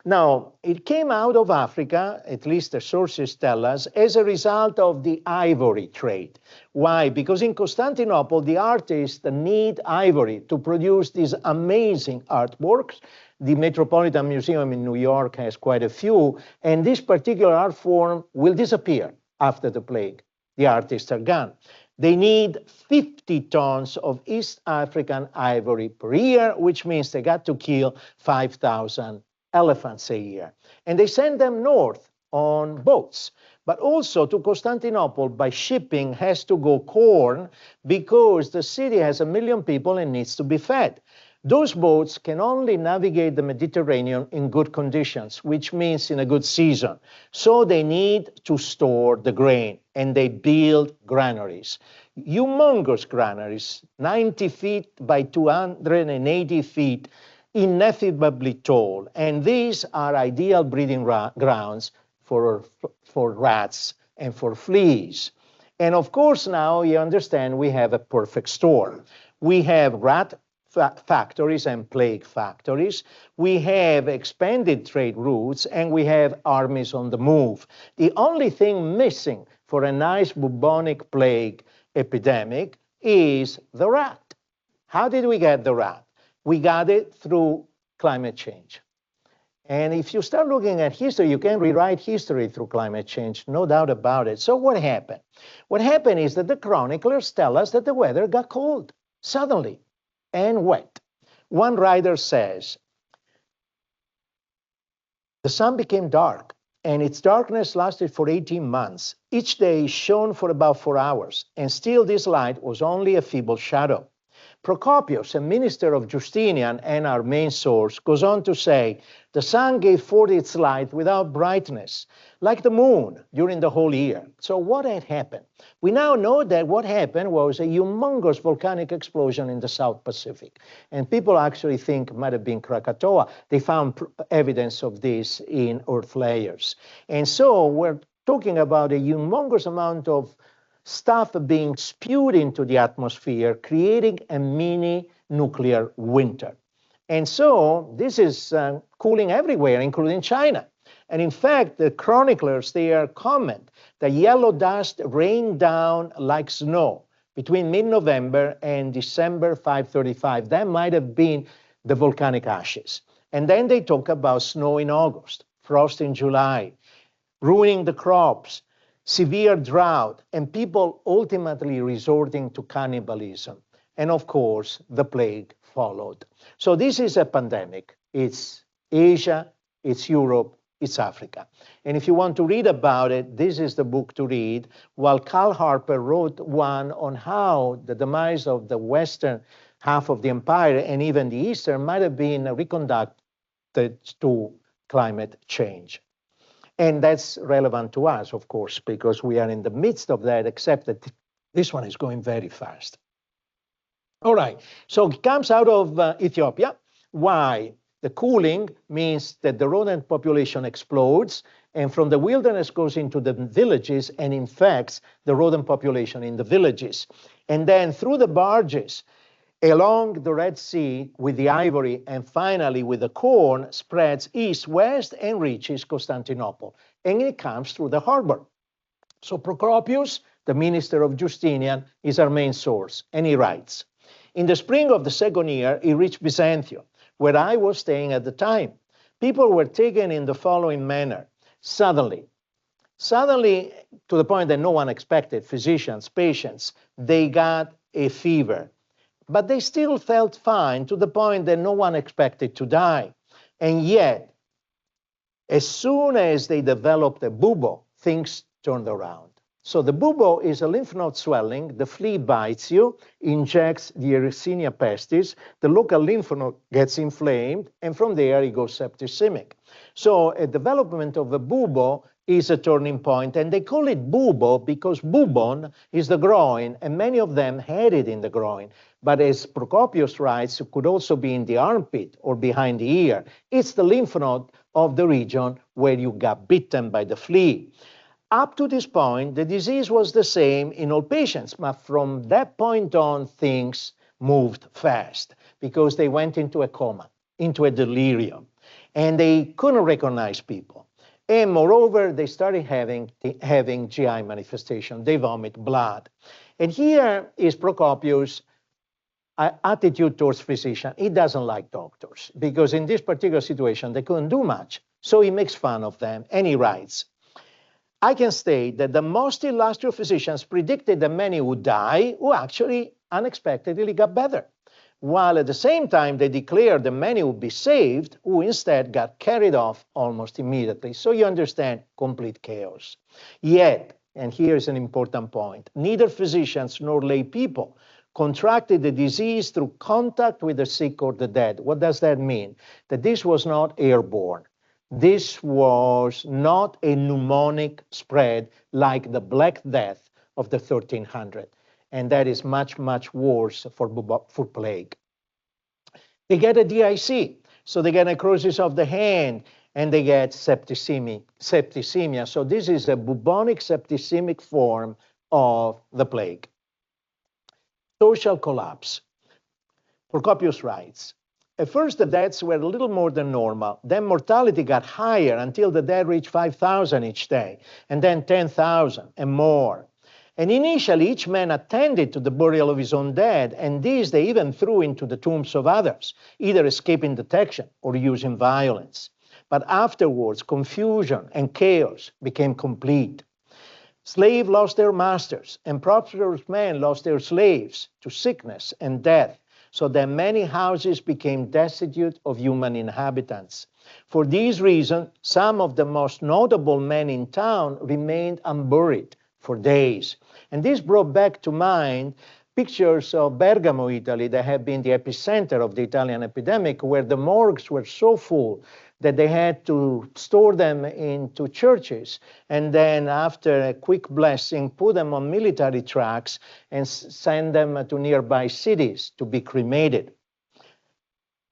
Now, it came out of Africa, at least the sources tell us, as a result of the ivory trade. Why? Because in Constantinople, the artists need ivory to produce these amazing artworks. The Metropolitan Museum in New York has quite a few, and this particular art form will disappear after the plague. The artists are gone. They need 50 tons of East African ivory per year, which means they got to kill 5,000 elephants a year. And they send them north on boats. But also to Constantinople by shipping has to go corn, because the city has 1 million people and needs to be fed. Those boats can only navigate the Mediterranean in good conditions, which means in a good season. So they need to store the grain, and they build granaries. Humongous granaries, 90 feet by 280 feet, ineffably tall. And these are ideal breeding grounds for rats and for fleas. And of course, now you understand we have a perfect storm. We have rat factories and plague factories. We have expanded trade routes, and we have armies on the move. The only thing missing for a nice bubonic plague epidemic is the rat. How did we get the rat? We got it through climate change. And if you start looking at history, you can rewrite history through climate change, no doubt about it. So what happened? What happened is that the chroniclers tell us that the weather got cold suddenly and wet. One writer says, the sun became dark, and its darkness lasted for 18 months. Each day shone for about 4 hours, and still this light was only a feeble shadow. Procopius, a minister of Justinian and our main source, goes on to say, the sun gave forth its light without brightness, like the moon during the whole year. So what had happened? We now know that what happened was a humongous volcanic explosion in the South Pacific. And people actually think it might have been Krakatoa. They found evidence of this in earth layers. And so we're talking about a humongous amount of stuff being spewed into the atmosphere, creating a mini nuclear winter. And so this is cooling everywhere, including China. And in fact, the chroniclers there comment that yellow dust rained down like snow between mid-November and December 535. That might have been the volcanic ashes. And then they talk about snow in August, frost in July, ruining the crops, severe drought, and people ultimately resorting to cannibalism. And of course, the plague followed. So this is a pandemic. It's Asia, it's Europe, it's Africa. And if you want to read about it, this is the book to read, while Karl Harper wrote one on how the demise of the western half of the empire and even the eastern might have been reconducted to climate change. And that's relevant to us, of course, because we are in the midst of that, except that this one is going very fast. All right, so it comes out of Ethiopia. Why? The cooling means that the rodent population explodes, and from the wilderness goes into the villages and infects the rodent population in the villages. And then through the barges, along the Red Sea with the ivory and finally with the corn, spreads east-west and reaches Constantinople. And it comes through the harbor. So Procopius, the minister of Justinian, is our main source. And he writes, in the spring of the second year, he reached Byzantium, where I was staying at the time. People were taken in the following manner. Suddenly, to the point that no one expected, physicians, patients, they got a fever. But they still felt fine to the point that no one expected to die. And yet, as soon as they developed a bubo, things turned around. So the bubo is a lymph node swelling. The flea bites you, injects the Yersinia pestis. The local lymph node gets inflamed, and from there it goes septicemic. So a development of a bubo is a turning point, and they call it bubo because bubon is the groin, and many of them had it in the groin. But as Procopius writes, it could also be in the armpit or behind the ear. It's the lymph node of the region where you got bitten by the flea. Up to this point, the disease was the same in all patients, but from that point on, things moved fast because they went into a coma, into a delirium, and they couldn't recognize people. And moreover, they started having GI manifestation. They vomit blood. And here is Procopius' attitude towards physicians. He doesn't like doctors because in this particular situation, they couldn't do much. So he makes fun of them, and he writes, I can state that the most illustrious physicians predicted that many would die who actually unexpectedly got better, while at the same time they declared that many would be saved who instead got carried off almost immediately. So you understand, complete chaos. Yet, and here's an important point, neither physicians nor lay people contracted the disease through contact with the sick or the dead. What does that mean? That this was not airborne. This was not a pneumonic spread like the Black Death of the 1300. And that is much, much worse for plague. They get a DIC, so they get necrosis of the hand, and they get septicemia. So this is a bubonic septicemic form of the plague. Social collapse. Procopius writes, at first, the deaths were a little more than normal. Then mortality got higher until the dead reached 5,000 each day, and then 10,000 and more. And initially, each man attended to the burial of his own dead, and these they even threw into the tombs of others, either escaping detection or using violence. But afterwards, confusion and chaos became complete. Slaves lost their masters, and prosperous men lost their slaves to sickness and death, so that many houses became destitute of human inhabitants. For these reasons, some of the most notable men in town remained unburied for days. And this brought back to mind pictures of Bergamo, Italy, that had been the epicenter of the Italian epidemic, where the morgues were so full that they had to store them into churches, and then after a quick blessing, put them on military trucks and send them to nearby cities to be cremated.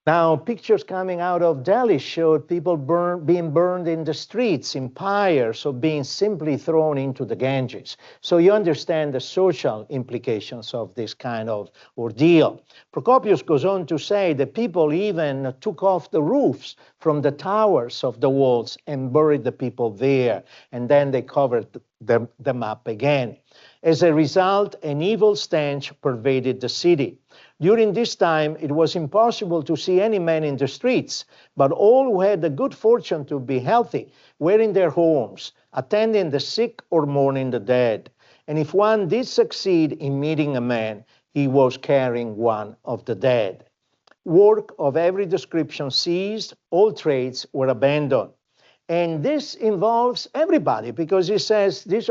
Now, pictures coming out of Delhi showed people being burned in the streets in pyres or being simply thrown into the Ganges. So you understand the social implications of this kind of ordeal. Procopius goes on to say that people even took off the roofs from the towers of the walls and buried the people there, and then they covered them up again. As a result, an evil stench pervaded the city. During this time, it was impossible to see any man in the streets, but all who had the good fortune to be healthy were in their homes, attending the sick or mourning the dead. And if one did succeed in meeting a man, he was carrying one of the dead. Work of every description ceased, all trades were abandoned. And this involves everybody, because he says this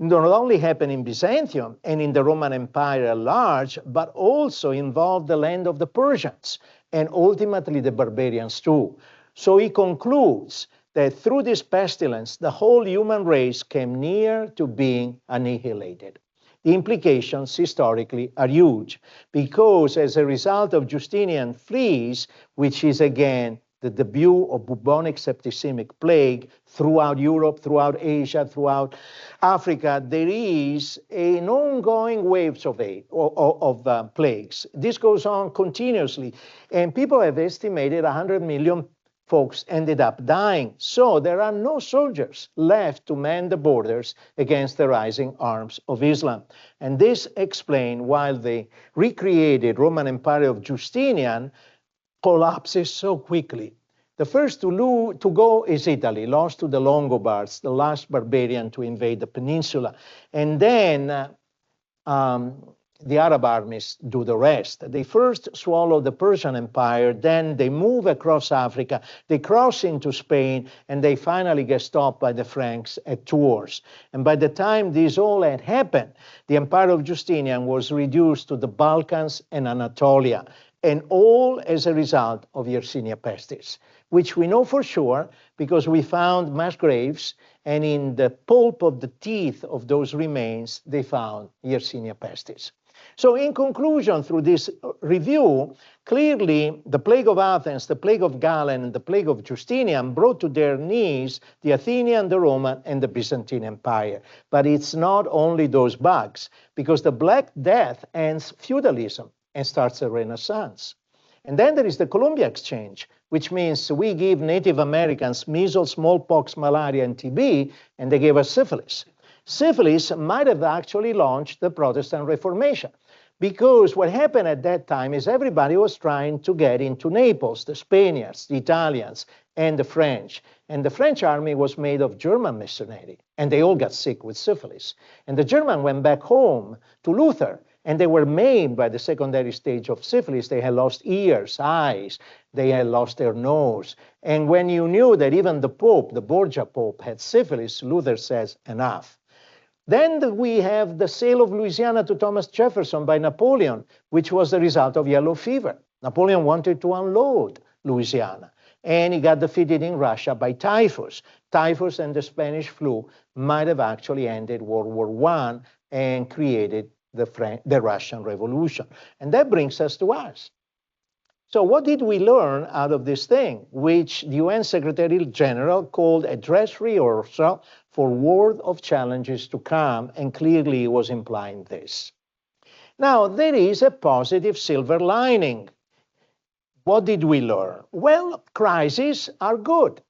not only happened in Byzantium and in the Roman Empire at large, but also involved the land of the Persians and ultimately the barbarians too. So he concludes that through this pestilence, the whole human race came near to being annihilated. The implications historically are huge, because as a result of Justinian fleas, which is again the debut of bubonic septicemic plague throughout Europe, throughout Asia, throughout Africa, there is an ongoing waves of plagues. This goes on continuously, and people have estimated 100 million folks ended up dying. So there are no soldiers left to man the borders against the rising arms of Islam. And this explains why the recreated Roman Empire of Justinian collapses so quickly. The first to go is Italy, lost to the Longobards, the last barbarian to invade the peninsula. And then the Arab armies do the rest. They first swallow the Persian Empire, then they move across Africa, they cross into Spain, and they finally get stopped by the Franks at Tours. And by the time this all had happened, the Empire of Justinian was reduced to the Balkans and Anatolia, and all as a result of Yersinia pestis, which we know for sure because we found mass graves, and in the pulp of the teeth of those remains, they found Yersinia pestis. So in conclusion, through this review, clearly the plague of Athens, the plague of Galen, and the plague of Justinian brought to their knees the Athenian, the Roman, and the Byzantine Empire. But it's not only those bugs, because the Black Death ends feudalism and starts a renaissance. And then there is the Columbia Exchange, which means we give Native Americans measles, smallpox, malaria, and TB, and they gave us syphilis. Syphilis might have actually launched the Protestant Reformation, because what happened at that time is everybody was trying to get into Naples, the Spaniards, the Italians, and the French. And the French army was made of German mercenaries, and they all got sick with syphilis. And the Germans went back home to Luther, and they were maimed by the secondary stage of syphilis. They had lost ears, eyes, they had lost their nose. And when you knew that even the Pope, the Borgia Pope, had syphilis, Luther says, enough. Then we have the sale of Louisiana to Thomas Jefferson by Napoleon, which was the result of yellow fever. Napoleon wanted to unload Louisiana, and he got defeated in Russia by typhus. Typhus and the Spanish flu might have actually ended World War I and created the Russian Revolution. And that brings us to us. So what did we learn out of this thing, which the UN Secretary General called a dress rehearsal for world of challenges to come, and clearly was implying this. Now, there is a positive silver lining. What did we learn? Well, crises are good,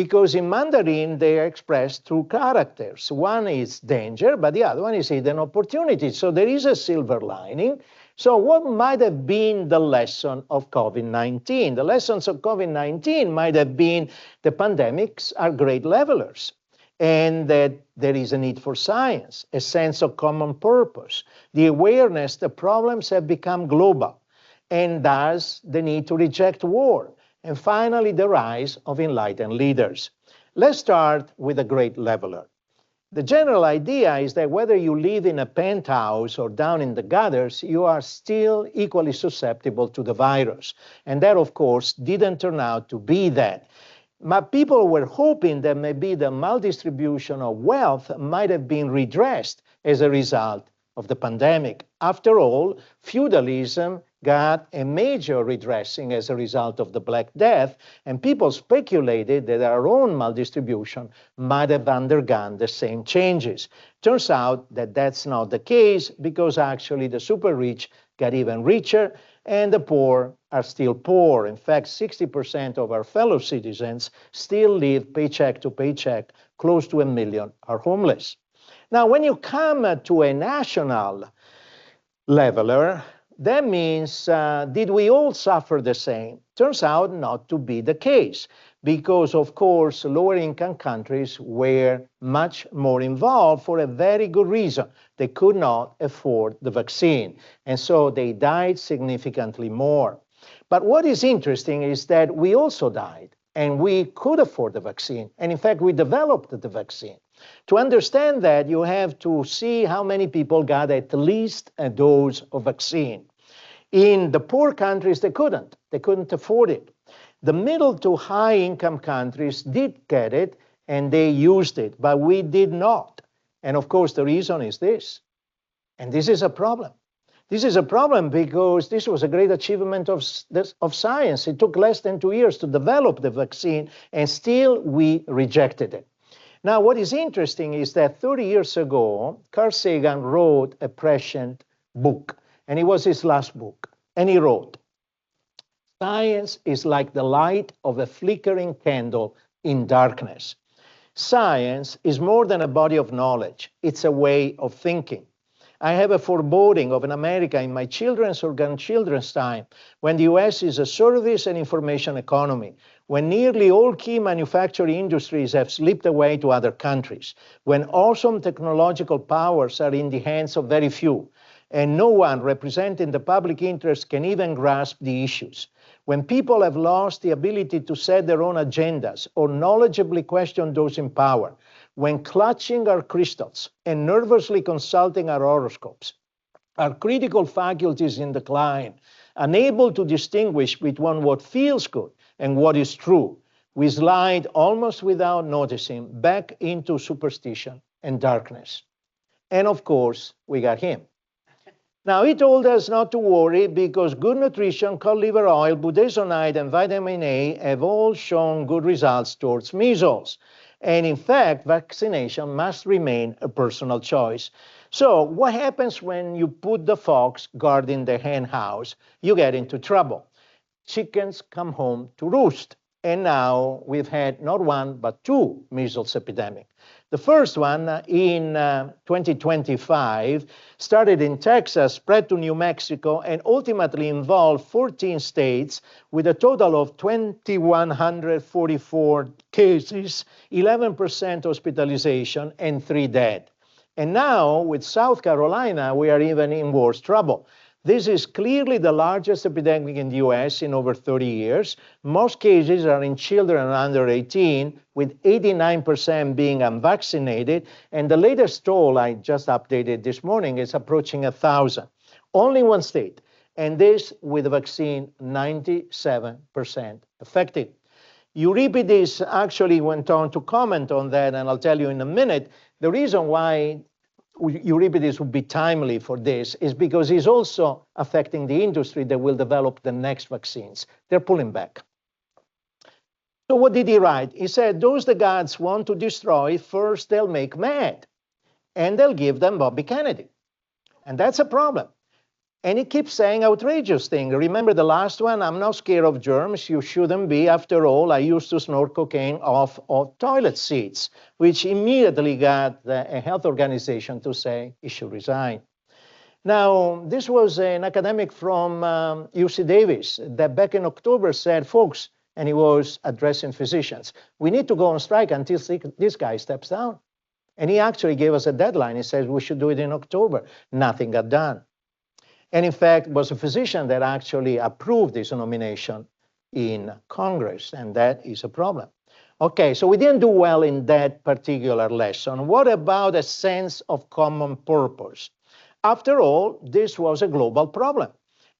because in Mandarin they are expressed through characters. One is danger, but the other one is hidden opportunity. So there is a silver lining. So what might have been the lesson of COVID-19? The lessons of COVID-19 might have been the pandemics are great levelers, and that there is a need for science, a sense of common purpose, the awareness that problems have become global, and thus the need to reject war, and finally the rise of enlightened leaders. Let's start with a great leveler. The general idea is that whether you live in a penthouse or down in the gutters, you are still equally susceptible to the virus. And that, of course, didn't turn out to be that. But people were hoping that maybe the maldistribution of wealth might have been redressed as a result of the pandemic. After all, feudalism got a major redressing as a result of the Black Death, and people speculated that our own maldistribution might have undergone the same changes. Turns out that that's not the case, because actually the super rich got even richer, and the poor are still poor. In fact, 60% of our fellow citizens still live paycheck to paycheck. Close to 1 million are homeless. Now, when you come to a national leveler, that means, did we all suffer the same? Turns out not to be the case, because, of course, lower income countries were much more involved for a very good reason. They could not afford the vaccine, and so they died significantly more. But what is interesting is that we also died, and we could afford the vaccine, and in fact, we developed the vaccine. To understand that, you have to see how many people got at least a dose of vaccine. In the poor countries, they couldn't afford it. The middle to high income countries did get it, and they used it, but we did not. And of course, the reason is this, and this is a problem. This is a problem because this was a great achievement of science. It took less than 2 years to develop the vaccine, and still we rejected it. Now, what is interesting is that 30 years ago, Carl Sagan wrote a prescient book, and it was his last book. And he wrote, "Science is like the light of a flickering candle in darkness. Science is more than a body of knowledge. It's a way of thinking. I have a foreboding of an America in my children's or grandchildren's time, when the US is a service and information economy, when nearly all key manufacturing industries have slipped away to other countries, when awesome technological powers are in the hands of very few, and no one representing the public interest can even grasp the issues, when people have lost the ability to set their own agendas or knowledgeably question those in power, when clutching our crystals and nervously consulting our horoscopes, our critical faculties in decline, unable to distinguish between what feels good and what is true, we slide almost without noticing back into superstition and darkness." And of course, we got him. Now, he told us not to worry because good nutrition, cod liver oil, budesonide, and vitamin A have all shown good results towards measles. And in fact, vaccination must remain a personal choice. So what happens when you put the fox guarding the hen house? You get into trouble. Chickens come home to roost. And now we've had not one, but 2 measles epidemics. The first one in 2025 started in Texas, spread to New Mexico, and ultimately involved 14 states with a total of 2,144 cases, 11% hospitalization, and 3 dead. And now with South Carolina, we are even in worse trouble. This is clearly the largest epidemic in the US in over 30 years. Most cases are in children under 18, with 89% being unvaccinated. And the latest toll I just updated this morning is approaching 1,000. Only one state, and this with the vaccine 97% effective. Euripides actually went on to comment on that, and I'll tell you in a minute. The reason why Euripides would be timely for this is because he's also affecting the industry that will develop the next vaccines. They're pulling back. So what did he write? He said, those the gods want to destroy, first they'll make mad, and they'll give them Bobby Kennedy. And that's a problem. And he keeps saying outrageous things. Remember the last one? I'm not scared of germs. You shouldn't be. After all, I used to snort cocaine off of toilet seats, which immediately got a health organization to say he should resign. Now, this was an academic from UC Davis that back in October said, folks, and he was addressing physicians, we need to go on strike until this guy steps down. And he actually gave us a deadline. He says we should do it in October. Nothing got done. And in fact, it was a physician that actually approved this nomination in Congress, and that is a problem. Okay, so we didn't do well in that particular lesson. What about a sense of common purpose? After all, this was a global problem.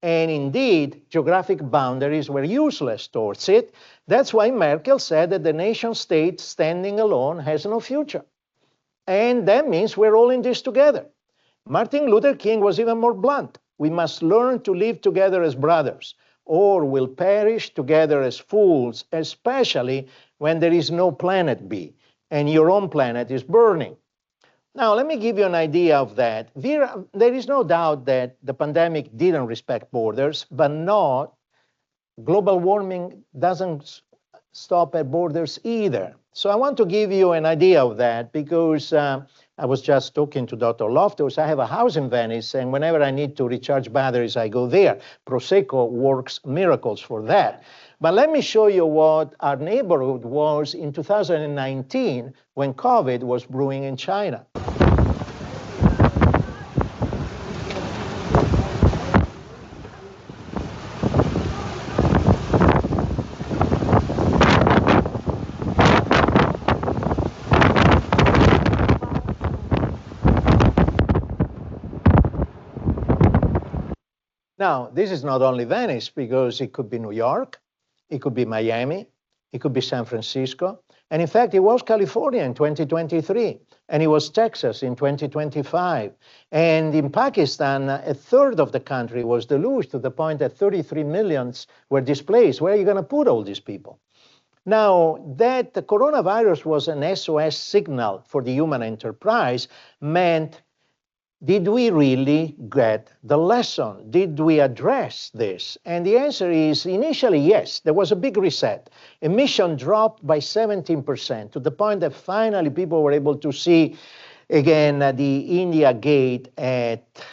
And indeed, geographic boundaries were useless towards it. That's why Merkel said that the nation state standing alone has no future. And that means we're all in this together. Martin Luther King was even more blunt. We must learn to live together as brothers, or we'll perish together as fools, especially when there is no planet B, and your own planet is burning. Now, let me give you an idea of that. There is no doubt that the pandemic didn't respect borders, but not global warming doesn't stop at borders either. So I want to give you an idea of that because I was just talking to Dr. Loftus. I have a house in Venice, and whenever I need to recharge batteries, I go there. Prosecco works miracles for that. But let me show you what our neighborhood was in 2019 when COVID was brewing in China. Now, this is not only Venice, because it could be New York, it could be Miami, it could be San Francisco, and in fact, it was California in 2023, and it was Texas in 2025. And in Pakistan, a third of the country was deluged to the point that 33 million were displaced. Where are you going to put all these people? Now, that the coronavirus was an SOS signal for the human enterprise meant, did we really get the lesson? Did we address this? And the answer is initially yes. There was a big reset. Emission dropped by 17% to the point that finally people were able to see again the India Gate at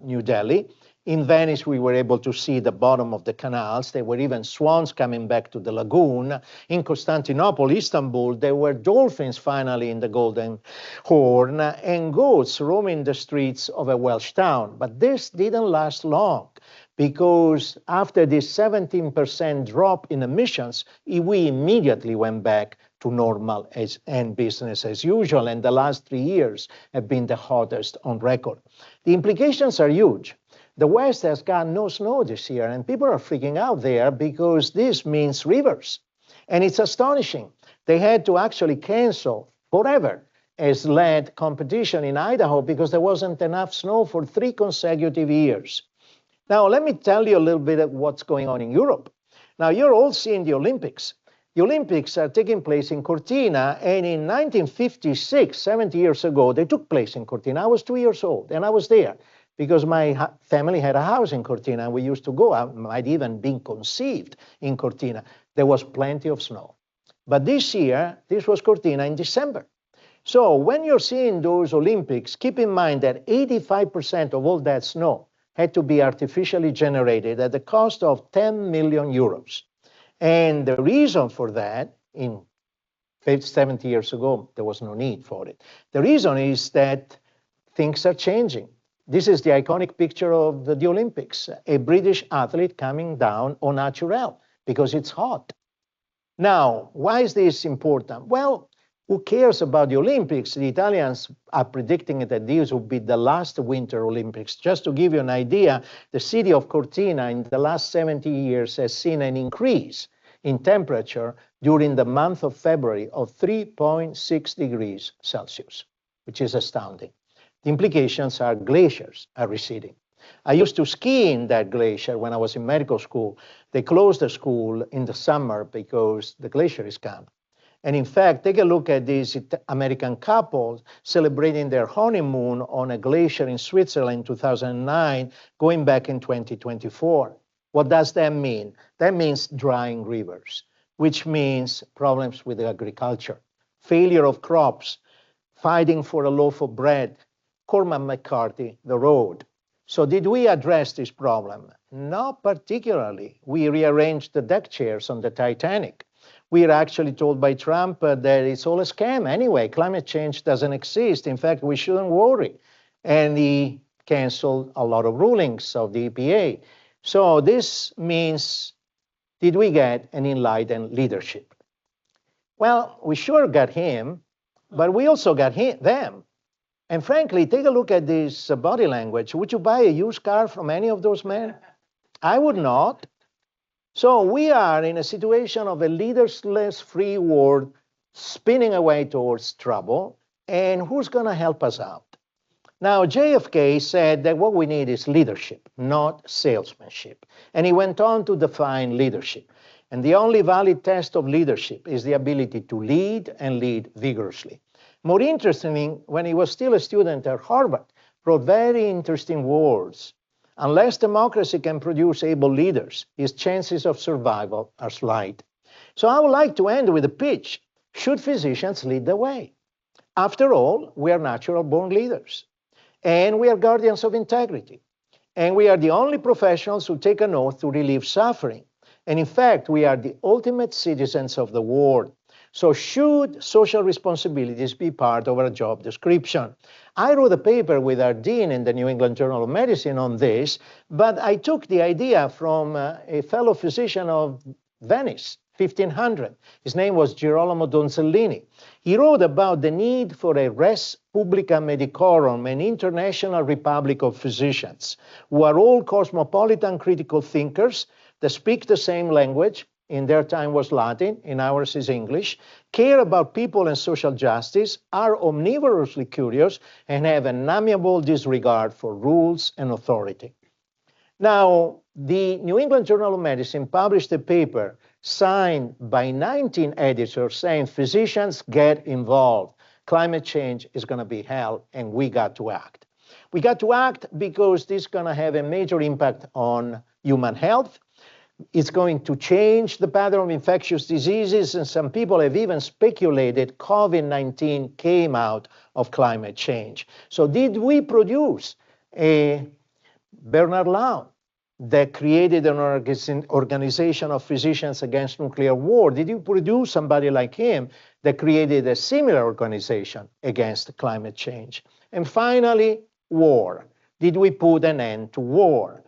New Delhi. In Venice, we were able to see the bottom of the canals. There were even swans coming back to the lagoon. In Constantinople, Istanbul, there were dolphins finally in the Golden Horn and goats roaming the streets of a Welsh town. But this didn't last long because after this 17% drop in emissions, we immediately went back to normal and business as usual. And the last 3 years have been the hottest on record. The implications are huge. The West has got no snow this year, and people are freaking out there because this means rivers. And it's astonishing. They had to actually cancel forever a sled competition in Idaho because there wasn't enough snow for 3 consecutive years. Now, let me tell you a little bit of what's going on in Europe. Now, you're all seeing the Olympics. The Olympics are taking place in Cortina, and in 1956, 70 years ago, they took place in Cortina. I was 2 years old, and I was there, because my family had a house in Cortina, and we used to go. I might even been conceived in Cortina. There was plenty of snow. But this year, this was Cortina in December. So when you're seeing those Olympics, keep in mind that 85% of all that snow had to be artificially generated at the cost of 10 million euros. And the reason for that, in 70 years ago, there was no need for it. The reason is that things are changing. This is the iconic picture of the Olympics, a British athlete coming down au naturel because it's hot. Now, why is this important? Well, who cares about the Olympics? The Italians are predicting that these will be the last Winter Olympics. Just to give you an idea, the city of Cortina in the last 70 years has seen an increase in temperature during the month of February of 3.6 degrees Celsius, which is astounding. The implications are glaciers are receding. I used to ski in that glacier when I was in medical school. They closed the school in the summer because the glacier is gone. And in fact, take a look at these American couples celebrating their honeymoon on a glacier in Switzerland in 2009, going back in 2024. What does that mean? That means drying rivers, which means problems with agriculture, failure of crops, fighting for a loaf of bread, Cormac McCarthy, the road. So did we address this problem? Not particularly. We rearranged the deck chairs on the Titanic. We are actually told by Trump that it's all a scam anyway. Climate change doesn't exist. In fact, we shouldn't worry. And he canceled a lot of rulings of the EPA. So this means, did we get an enlightened leadership? Well, we sure got him, but we also got them. And frankly, take a look at this body language. Would you buy a used car from any of those men? I would not. So we are in a situation of a leaderless free world spinning away towards trouble. And who's going to help us out? Now, JFK said that what we need is leadership, not salesmanship. And he went on to define leadership. And the only valid test of leadership is the ability to lead and lead vigorously. More interestingly, when he was still a student at Harvard, wrote very interesting words. Unless democracy can produce able leaders, its chances of survival are slight. So I would like to end with a pitch. Should physicians lead the way? After all, we are natural-born leaders, and we are guardians of integrity, and we are the only professionals who take an oath to relieve suffering. And in fact, we are the ultimate citizens of the world. So should social responsibilities be part of our job description? I wrote a paper with our dean in the New England Journal of Medicine on this, but I took the idea from a fellow physician of Venice, 1500. His name was Girolamo Donzellini. He wrote about the need for a res publica medicorum, an international republic of physicians, who are all cosmopolitan critical thinkers that speak the same language. In their time was Latin, in ours is English, care about people and social justice, are omnivorously curious, and have an amiable disregard for rules and authority. Now, the New England Journal of Medicine published a paper signed by 19 editors saying physicians get involved. Climate change is going to be hell, and we got to act. We got to act because this is going to have a major impact on human health. It's going to change the pattern of infectious diseases, and some people have even speculated COVID-19 came out of climate change. So did we produce a Bernard Laun that created an organization of physicians against nuclear war? Did you produce somebody like him that created a similar organization against climate change? And finally, war. Did we put an end to war?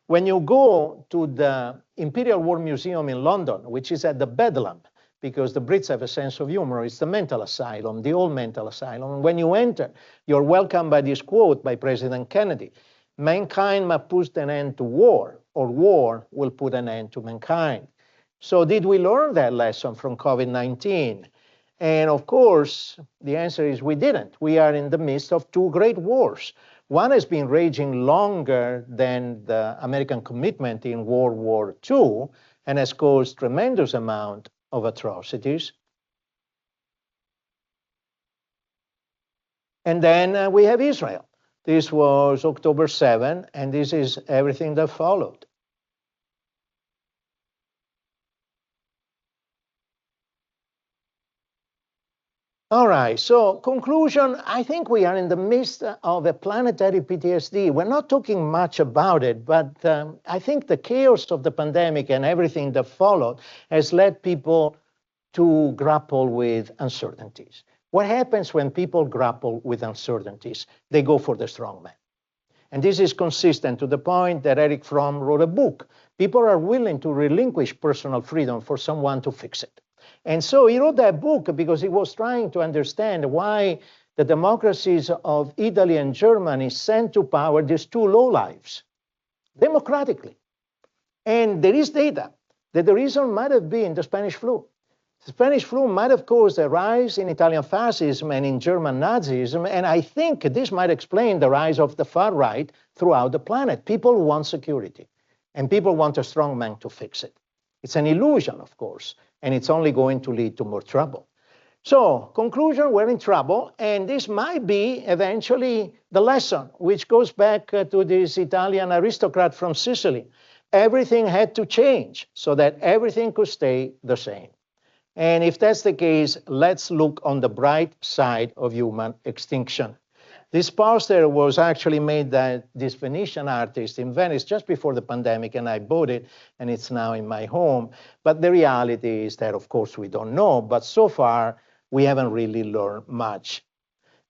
When you go to the Imperial War Museum in London, which is at the Bedlam, because the Brits have a sense of humor, it's the mental asylum, the old mental asylum. When you enter, you're welcomed by this quote by President Kennedy: "Mankind must put an end to war, or war will put an end to mankind." So did we learn that lesson from COVID-19? And of course, the answer is we didn't. We are in the midst of two great wars. One has been raging longer than the American commitment in World War II and has caused tremendous amount of atrocities. And then we have Israel. This was October 7, and this is everything that followed. All right, so conclusion, I think we are in the midst of a planetary PTSD. We're not talking much about it, but I think the chaos of the pandemic and everything that followed has led people to grapple with uncertainties. What happens when people grapple with uncertainties? They go for the strong man. And this is consistent to the point that Eric Fromm wrote a book. People are willing to relinquish personal freedom for someone to fix it. And so he wrote that book because he was trying to understand why the democracies of Italy and Germany sent to power these two lowlifes democratically. And there is data that the reason might have been the Spanish flu. The Spanish flu might have caused a rise in Italian fascism and in German Nazism, and I think this might explain the rise of the far right throughout the planet. People want security, and people want a strong man to fix it. It's an illusion, of course, and it's only going to lead to more trouble. So, conclusion, we're in trouble, and this might be eventually the lesson, which goes back to this Italian aristocrat from Sicily. Everything had to change so that everything could stay the same. And if that's the case, let's look on the bright side of human extinction. This poster was actually made by this Venetian artist in Venice just before the pandemic, and I bought it, and it's now in my home. But the reality is that, of course, we don't know, but so far, we haven't really learned much.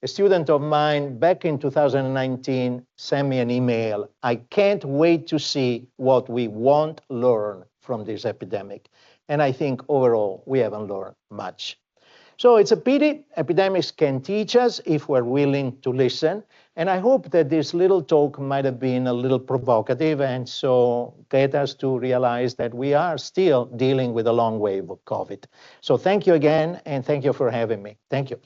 A student of mine back in 2019 sent me an email. I can't wait to see what we won't learn from this epidemic. And I think overall, we haven't learned much. So it's a pity. Epidemics can teach us if we're willing to listen. And I hope that this little talk might have been a little provocative and so get us to realize that we are still dealing with a long wave of COVID. So thank you again, and thank you for having me. Thank you.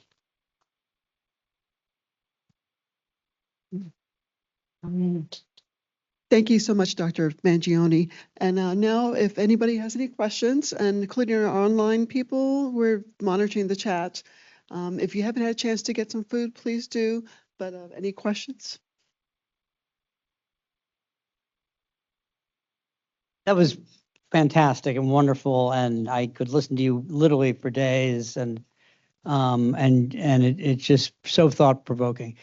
Thank you so much, Dr. Mangione. And now, if anybody has any questions, and including our online people, we're monitoring the chat. If you haven't had a chance to get some food, please do. But any questions? That was fantastic and wonderful, and I could listen to you literally for days, and it's just so thought-provoking.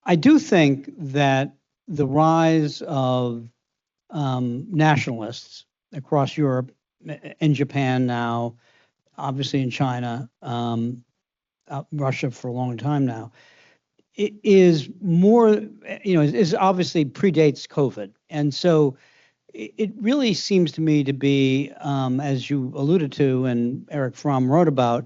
I do think that the rise of nationalists across Europe, in Japan now, obviously in China, Russia for a long time now, it is more, is obviously predates COVID. And so it really seems to me to be, as you alluded to and Eric Fromm wrote about,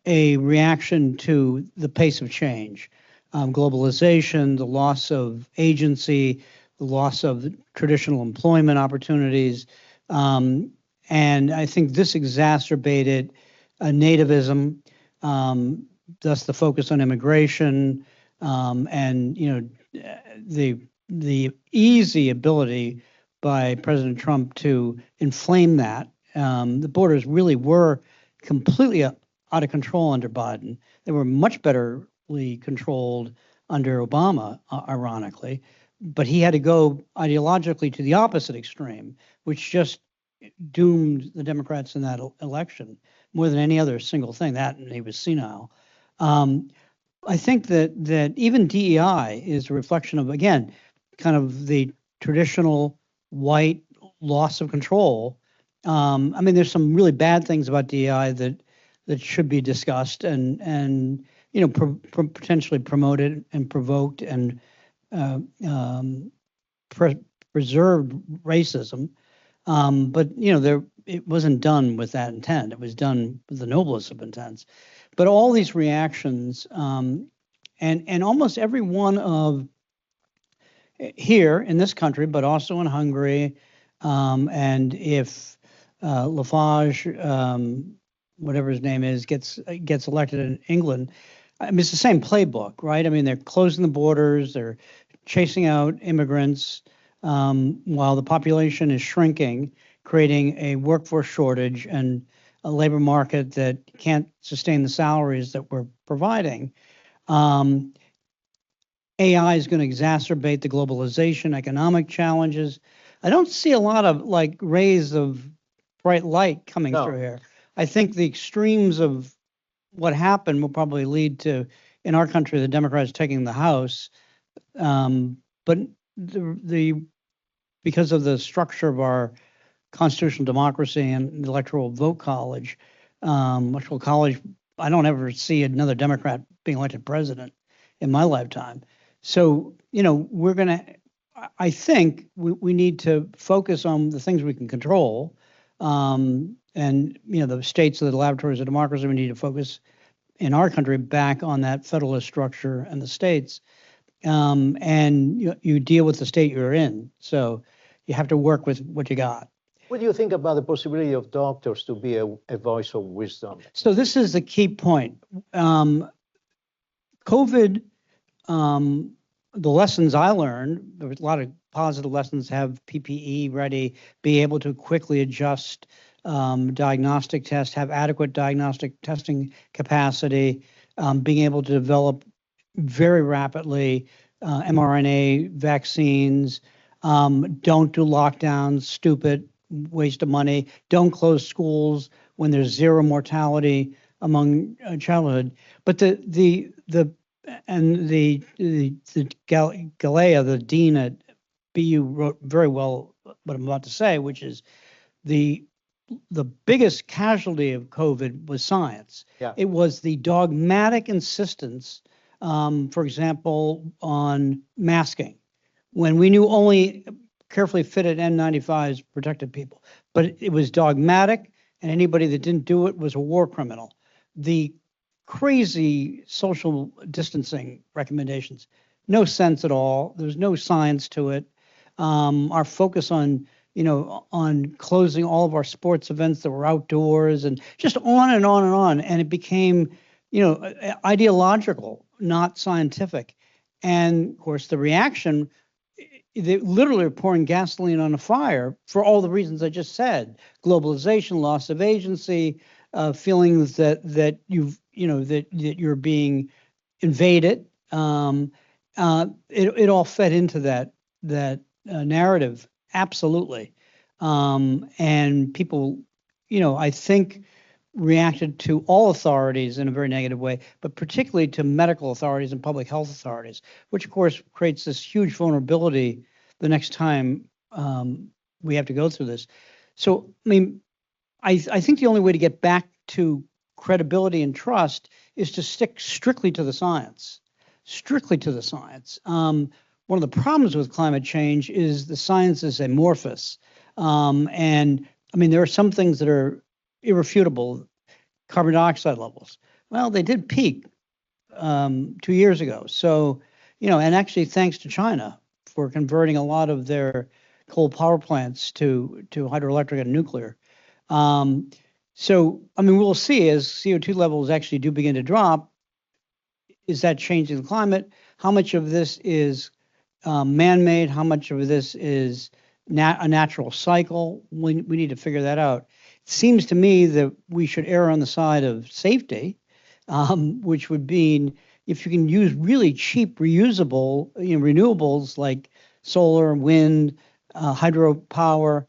a reaction to the pace of change. Globalization, the loss of agency, the loss of traditional employment opportunities. And I think this exacerbated nativism, thus the focus on immigration, and the easy ability by President Trump to inflame that. The borders really were completely out of control under Biden. They were much better controlled under Obama, ironically, but he had to go ideologically to the opposite extreme, which just doomed the Democrats in that election more than any other single thing. That, and he was senile. I think that even DEI is a reflection of, again, kind of the traditional white loss of control. I mean, there's some really bad things about DEI that should be discussed and potentially promoted and provoked and preserved racism. But it wasn't done with that intent. It was done with the noblest of intents. But all these reactions, and almost every one of here in this country, but also in Hungary, and if Lafarge, whatever his name is, gets elected in England, I mean, it's the same playbook, right? I mean, they're closing the borders, they're chasing out immigrants while the population is shrinking, creating a workforce shortage and a labor market that can't sustain the salaries that we're providing. AI is going to exacerbate the globalization, economic challenges. I don't see a lot of rays of bright light coming through here. I think the extremes of what happened will probably lead to, in our country, the Democrats taking the House. But because of the structure of our constitutional democracy and the electoral vote college, I don't ever see another Democrat being elected president in my lifetime. So, I think we need to focus on the things we can control. And, the states are the laboratories of democracy. We need to focus in our country back on that federalist structure and the states. And you deal with the state you're in. So you have to work with what you got. What do you think about the possibility of doctors to be a voice of wisdom? So this is the key point. COVID, the lessons I learned, there was a lot of positive lessons, have PPE ready, be able to quickly adjust diagnostic tests, have adequate diagnostic testing capacity, being able to develop very rapidly mRNA vaccines, don't do lockdowns, stupid, waste of money, don't close schools when there's zero mortality among childhood. But the Galea, the dean at BU, wrote very well what I'm about to say, which is the biggest casualty of COVID was science. Yeah. It was the dogmatic insistence, for example, on masking, when we knew only carefully fitted N95s protected people. But it was dogmatic, and anybody that didn't do it was a war criminal. The crazy social distancing recommendations, no sense at all. There's no science to it. Our focus on closing all of our sports events that were outdoors, and just on and on and on. And it became, ideological, not scientific. And of course, the reaction, they literally are pouring gasoline on a fire for all the reasons I just said: globalization, loss of agency, feelings that you're being invaded. It all fed into that narrative. Absolutely. And people, I think, reacted to all authorities in a very negative way, but particularly to medical authorities and public health authorities, which of course creates this huge vulnerability the next time we have to go through this. So, I mean, I think the only way to get back to credibility and trust is to stick strictly to the science, strictly to the science. One of the problems with climate change is the science is amorphous. And I mean, there are some things that are irrefutable. Carbon dioxide levels. Well, they did peak 2 years ago. So, and actually thanks to China for converting a lot of their coal power plants to hydroelectric and nuclear. So, I mean, we'll see as CO2 levels actually do begin to drop. Is that changing the climate? How much of this is man-made? How much of this is a natural cycle? We need to figure that out. It seems to me that we should err on the side of safety, which would mean if you can use really cheap, reusable, renewables like solar, wind, hydropower,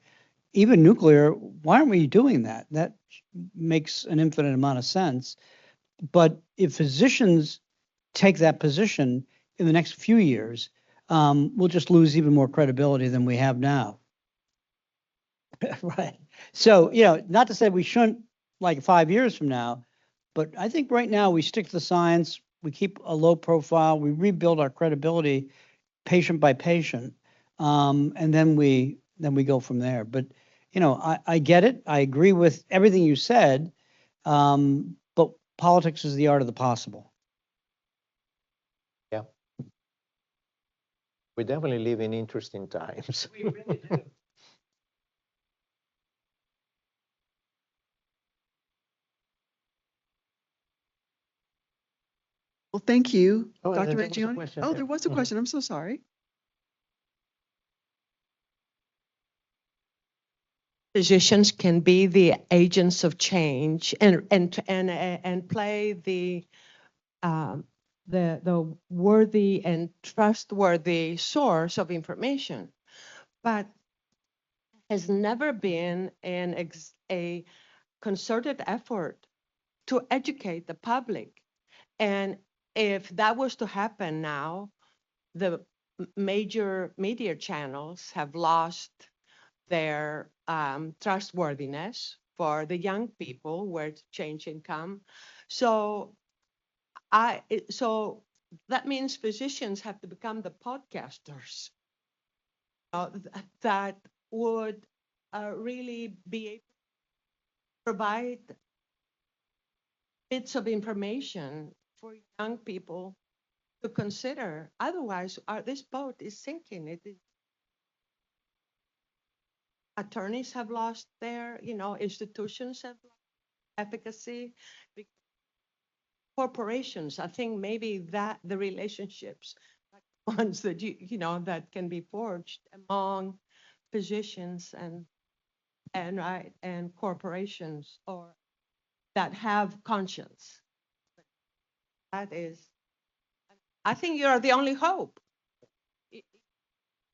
even nuclear. Why aren't we doing that? That makes an infinite amount of sense. But if physicians take that position in the next few years, we'll just lose even more credibility than we have now. Right. So, not to say we shouldn't like 5 years from now, but I think right now we stick to the science, we keep a low profile, we rebuild our credibility patient by patient, and then we go from there. But, I get it. I agree with everything you said, but politics is the art of the possible. Yeah. We definitely live in interesting times. We really do. Well, thank you, Oh, and Dr. there was a Mangione. question Oh, there. there was a question. I'm so sorry. Physicians can be the agents of change and play the worthy and trustworthy source of information, but has never been a concerted effort to educate the public. And if that was to happen now, the major media channels have lost their trustworthiness for the young people where change can come. So that means physicians have to become the podcasters that would really be able to provide bits of information for young people to consider. Otherwise, this boat is sinking. Attorneys have lost their, institutions have lost efficacy. Corporations, I think maybe that the relationships, like the ones that that can be forged among physicians and right, and corporations or that have conscience. That is, I think you're the only hope.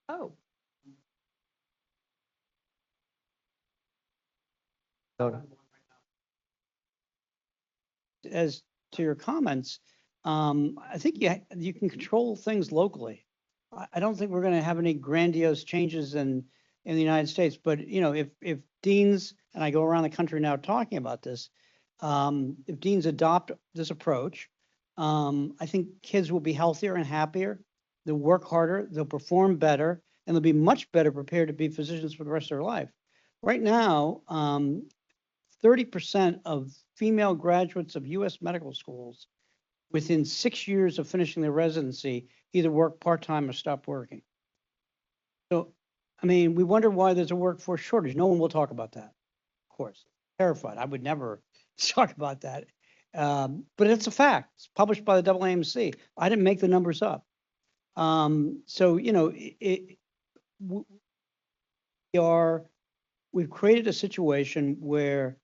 Hope. No, As to your comments, I think you can control things locally. I don't think we're going to have any grandiose changes in the United States, but you know, if deans, and I go around the country now talking about this, if deans adopt this approach, I think kids will be healthier and happier. They'll work harder, they'll perform better, and they'll be much better prepared to be physicians for the rest of their life. Right now, 30% of female graduates of U.S. medical schools within 6 years of finishing their residency either work part-time or stop working. So, I mean, we wonder why there's a workforce shortage. No one will talk about that, of course. Terrified. I would never talk about that. But it's a fact. It's published by the AAMC. I didn't make the numbers up. So, you know, we've created a situation where,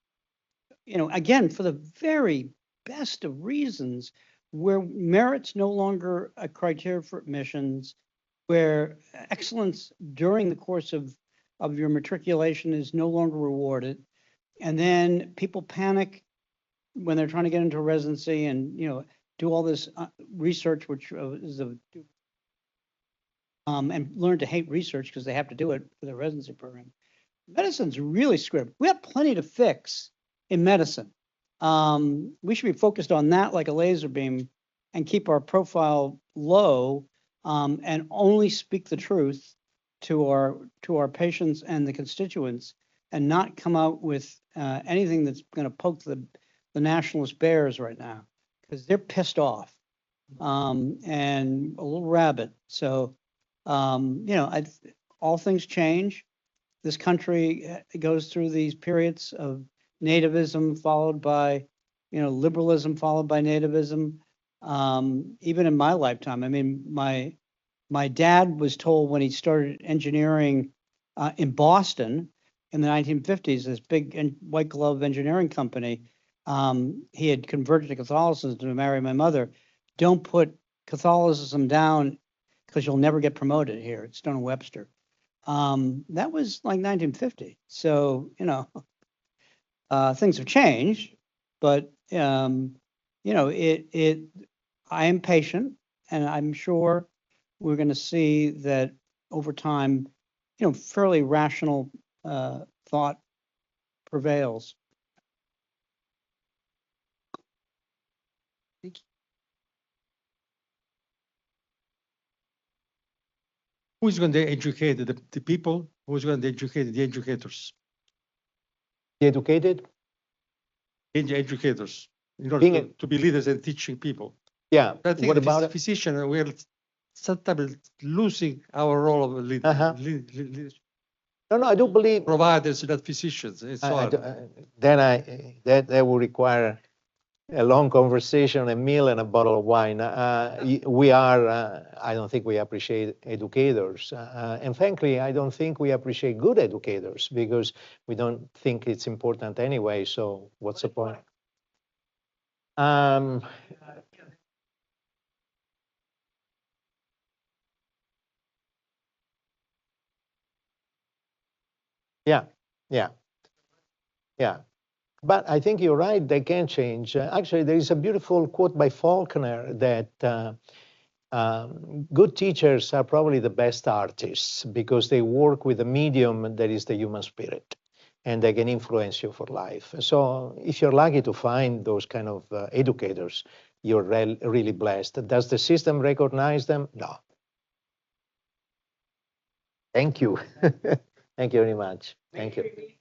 you know, again, for the very best of reasons, where merit's no longer a criteria for admissions, where excellence during the course of your matriculation is no longer rewarded. And then people panic when they're trying to get into a residency and, you know, do all this research, which is and learn to hate research because they have to do it for their residency program. Medicine's really screwed. We have plenty to fix in medicine. We should be focused on that like a laser beam and keep our profile low, and only speak the truth to our patients and the constituents, and not come out with anything that's going to poke the nationalist bears right now, because they're pissed off and a little rabid. So, you know, all things change. This country goes through these periods of nativism followed by, you know, liberalism followed by nativism. Even in my lifetime, I mean, my dad was told when he started engineering in Boston in the 1950s, this big white glove engineering company, he had converted to Catholicism to marry my mother. Don't put Catholicism down because you'll never get promoted here. It's Stone and Webster. That was like 1950. So, you know, things have changed, but, you know, I am patient, and I'm sure we're going to see that over time, you know, fairly rational thought prevails. Who's going to educate the people? Who's going to educate the educators? The educated? The educators, in order Being to be leaders and teaching people. Yeah. I think What about it? physician, we're sometimes losing our role of leadership. No, I do believe Providers, not physicians. It's hard. that will require a long conversation, a meal, and a bottle of wine. We are, I don't think we appreciate educators. And frankly, I don't think we appreciate good educators because we don't think it's important anyway. So what's the point? Yeah. But I think you're right, they can change. Actually, there is a beautiful quote by Faulkner that good teachers are probably the best artists because they work with a medium that is the human spirit, and they can influence you for life. So if you're lucky to find those kind of educators, you're really blessed. Does the system recognize them? No. Thank you. Thank you very much. Thank you.